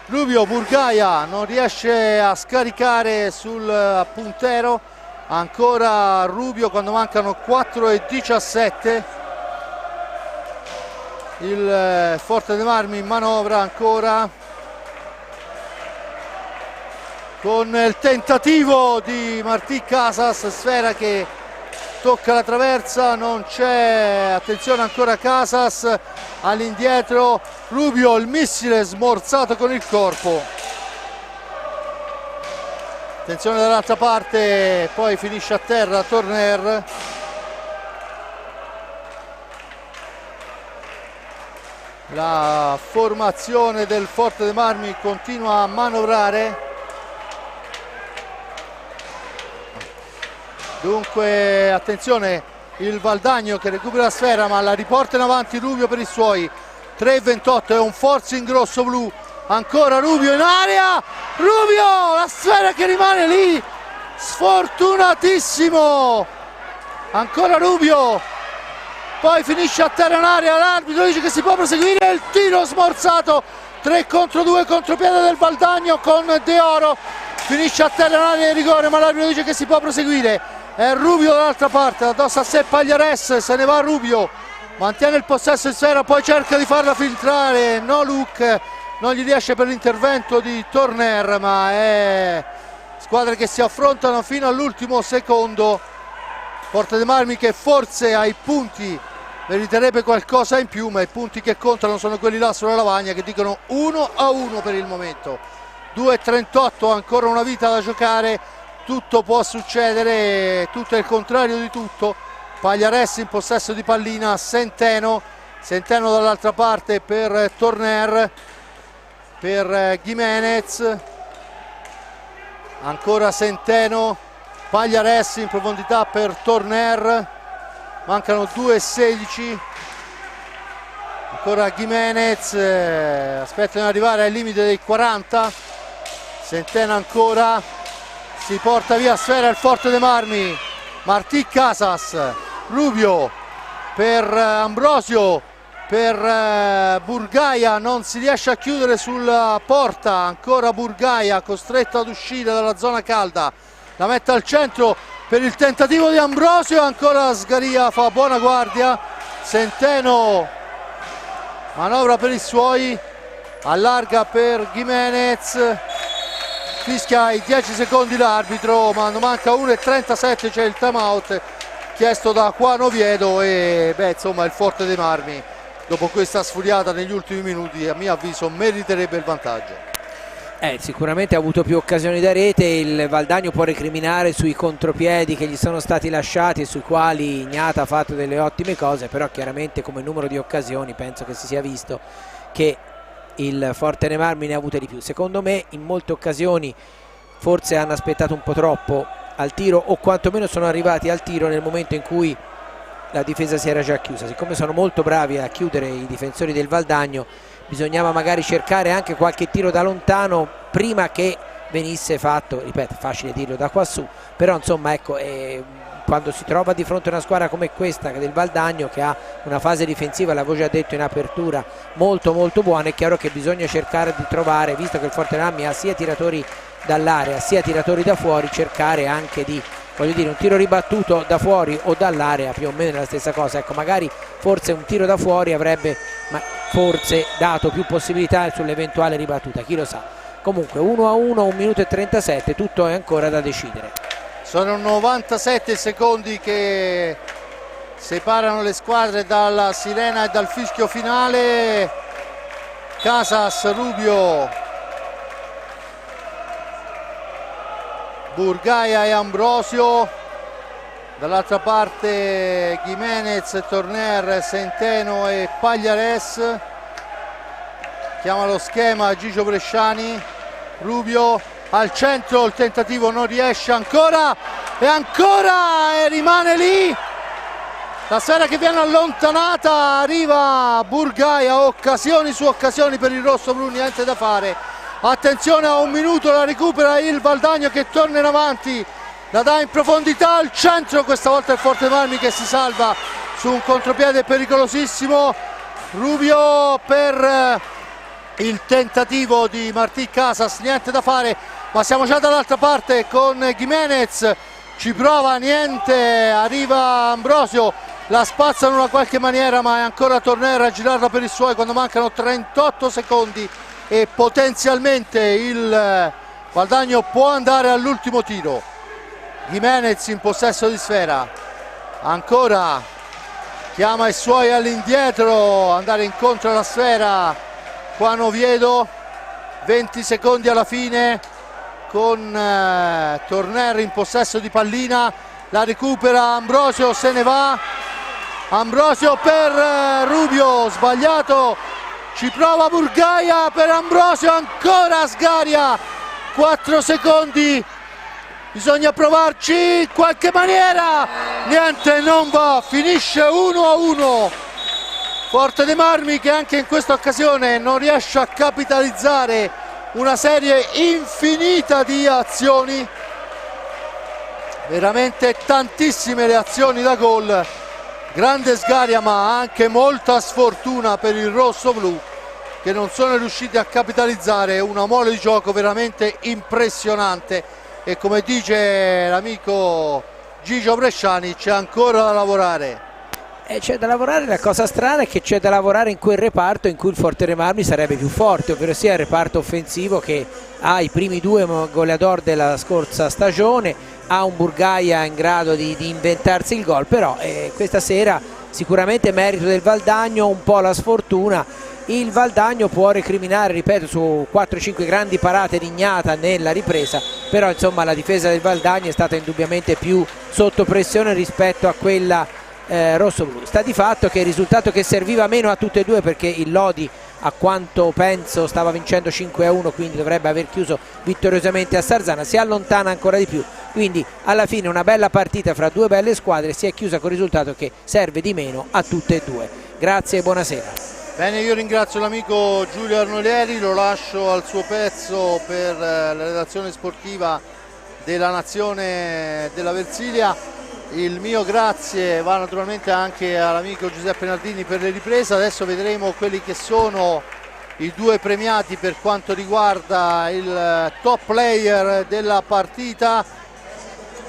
A: Burgaia non riesce a scaricare sul puntero, ancora Rubio quando mancano 4:17, il Forte dei Marmi in manovra ancora con il tentativo di Martí Casas, sfera che tocca la traversa, non c'è, attenzione ancora Casas, all'indietro Rubio, il missile smorzato con il corpo, attenzione dall'altra parte, poi finisce a terra Torner, la formazione del Forte dei Marmi continua a manovrare, Dunque attenzione, il Valdagno che recupera la sfera ma la riporta in avanti Rubio per i suoi. 3:28, è un forcing rosso blu, ancora Rubio in area, Rubio, la sfera che rimane lì, sfortunatissimo, ancora Rubio, poi finisce a terra in area, l'arbitro dice che si può proseguire, il tiro smorzato, 3 contro 2, contropiede del Valdagno con De Oro, finisce a terra in area di rigore ma l'arbitro dice che si può proseguire, è Rubio dall'altra parte, addosso a sé Pagliares, se ne va Rubio, mantiene il possesso di sfera, poi cerca di farla filtrare, no look, non gli riesce per l'intervento di Torner, ma è squadre che si affrontano fino all'ultimo secondo. Forte dei Marmi che forse ai punti meriterebbe qualcosa in più, ma i punti che contano sono quelli là sulla lavagna che dicono 1-1 per il momento. 2:38, ancora una vita da giocare, tutto può succedere, tutto è il contrario di tutto. Pagliares in possesso di pallina, Centeno dall'altra parte per Torner, per Gimenez, ancora Centeno, Pagliares in profondità per Torner, mancano 2:16, ancora Gimenez, aspettano di arrivare al limite dei 40, Centeno ancora, si porta via sfera il Forte dei Marmi, Martí Casas, Rubio per Ambrosio, per Burgaia, non si riesce a chiudere sulla porta, ancora Burgaia costretto ad uscire dalla zona calda, la mette al centro per il tentativo di Ambrosio, ancora Sgaria fa buona guardia, Centeno manovra per i suoi, allarga per Gimenez, fischia i 10 secondi l'arbitro, ma manca 1:37, c'è il time out chiesto da Juan Oviedo e insomma il Forte dei Marmi dopo questa sfuriata negli ultimi minuti a mio avviso meriterebbe il vantaggio.
B: Sicuramente ha avuto più occasioni da rete, il Valdagno può recriminare sui contropiedi che gli sono stati lasciati e sui quali Ignata ha fatto delle ottime cose, però chiaramente come numero di occasioni penso che si sia visto che il Forte dei Marmi ne ha avute di più. Secondo me in molte occasioni forse hanno aspettato un po' troppo al tiro o quantomeno sono arrivati al tiro nel momento in cui la difesa si era già chiusa. Siccome sono molto bravi a chiudere i difensori del Valdagno, bisognava magari cercare anche qualche tiro da lontano prima che venisse fatto, ripeto, facile dirlo da quassù, però insomma ecco, quando si trova di fronte a una squadra come questa del Valdagno che ha una fase difensiva, l'avevo già detto in apertura, molto molto buona, è chiaro che bisogna cercare di trovare, visto che il Forte Marmi ha sia tiratori dall'area sia tiratori da fuori, cercare anche di, voglio dire, un tiro ribattuto da fuori o dall'area più o meno è la stessa cosa, ecco, magari forse un tiro da fuori avrebbe forse dato più possibilità sull'eventuale ribattuta, chi lo sa. Comunque 1-1, 1 minuto e 37, tutto è ancora da decidere.
A: Sono 97 secondi che separano le squadre dalla sirena e dal fischio finale. Casas, Rubio, Burgaia e Ambrosio, dall'altra parte Gimenez, Torner, Centeno e Pagliares. Chiama lo schema Gigio Bresciani, Rubio al centro, il tentativo non riesce ancora e rimane lì, la sfera che viene allontanata, arriva Burgaia, occasioni su occasioni per il rosso-blu, niente da fare. Attenzione, a 1 minuto la recupera il Valdagno che torna in avanti, la dà in profondità al centro, questa volta il Forte Marmi che si salva su un contropiede pericolosissimo. Rubio per il tentativo di Martí Casas, niente da fare, ma siamo già dall'altra parte con Gimenez, ci prova, niente, arriva Ambrosio, la spazza in una qualche maniera, ma è ancora Torner a girarla per i suoi quando mancano 38 secondi e potenzialmente il Valdagno può andare all'ultimo tiro. Gimenez in possesso di sfera, ancora chiama i suoi all'indietro, andare incontro alla sfera Juan Oviedo, 20 secondi alla fine con Torner in possesso di pallina, la recupera Ambrosio, se ne va Ambrosio per Rubio, sbagliato, ci prova Burgaia per Ambrosio, ancora Sgaria, 4 secondi bisogna provarci in qualche maniera, niente, non va, finisce 1-1. Forte dei Marmi che anche in questa occasione non riesce a capitalizzare una serie infinita di azioni, veramente tantissime le azioni da gol, grande sgaria ma anche molta sfortuna per il rosso-blu che non sono riusciti a capitalizzare una mole di gioco veramente impressionante. E come dice l'amico Gigio Bresciani, c'è ancora da lavorare.
B: C'è da lavorare, la cosa strana è che c'è da lavorare in quel reparto in cui il Forte dei Marmi sarebbe più forte, ovvero sia il reparto offensivo che ha i primi 2 goleador della scorsa stagione, ha un Burgaia in grado di inventarsi il gol, però questa sera sicuramente merito del Valdagno, un po' la sfortuna. Il Valdagno può recriminare, ripeto, su 4-5 grandi parate di Ignata nella ripresa, però insomma la difesa del Valdagno è stata indubbiamente più sotto pressione rispetto a quella rosso-blu. Sta di fatto che il risultato che serviva meno a tutte e due, perché il Lodi a quanto penso stava vincendo 5-1, quindi dovrebbe aver chiuso vittoriosamente a Sarzana, si allontana ancora di più, quindi alla fine una bella partita fra due belle squadre si è chiusa con il risultato che serve di meno a tutte e due. Grazie e buonasera.
A: Bene, io ringrazio l'amico Giulio Arnolieri, lo lascio al suo pezzo per la redazione sportiva della Nazione della Versilia. Il mio grazie va naturalmente anche all'amico Giuseppe Nardini per le riprese. Adesso vedremo quelli che sono i 2 premiati per quanto riguarda il top player della partita.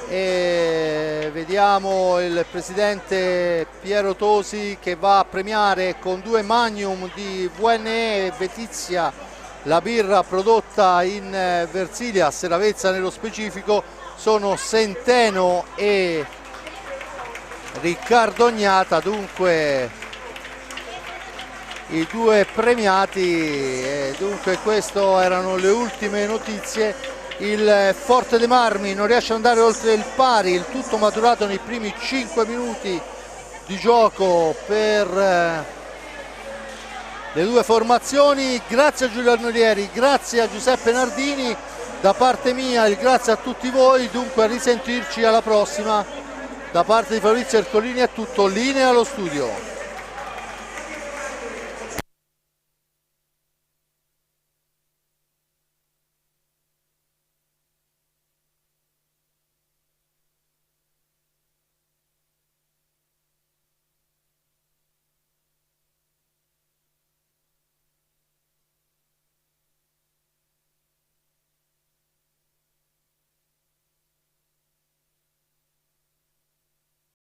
A: E vediamo il presidente Piero Tosi che va a premiare con 2 Magnum di VNE Vetizia la birra prodotta in Versilia, Seravezza nello specifico. Sono Centeno e Riccardo Ognata, dunque i 2 premiati, e dunque queste erano le ultime notizie. Il Forte dei Marmi non riesce ad andare oltre il pari, il tutto maturato nei primi 5 minuti di gioco per le 2 formazioni. Grazie a Giulio Arnolieri, grazie a Giuseppe Nardini, da parte mia il grazie a tutti voi, dunque a risentirci alla prossima. Da parte di Fabrizio Ercolini è tutto, linea allo studio.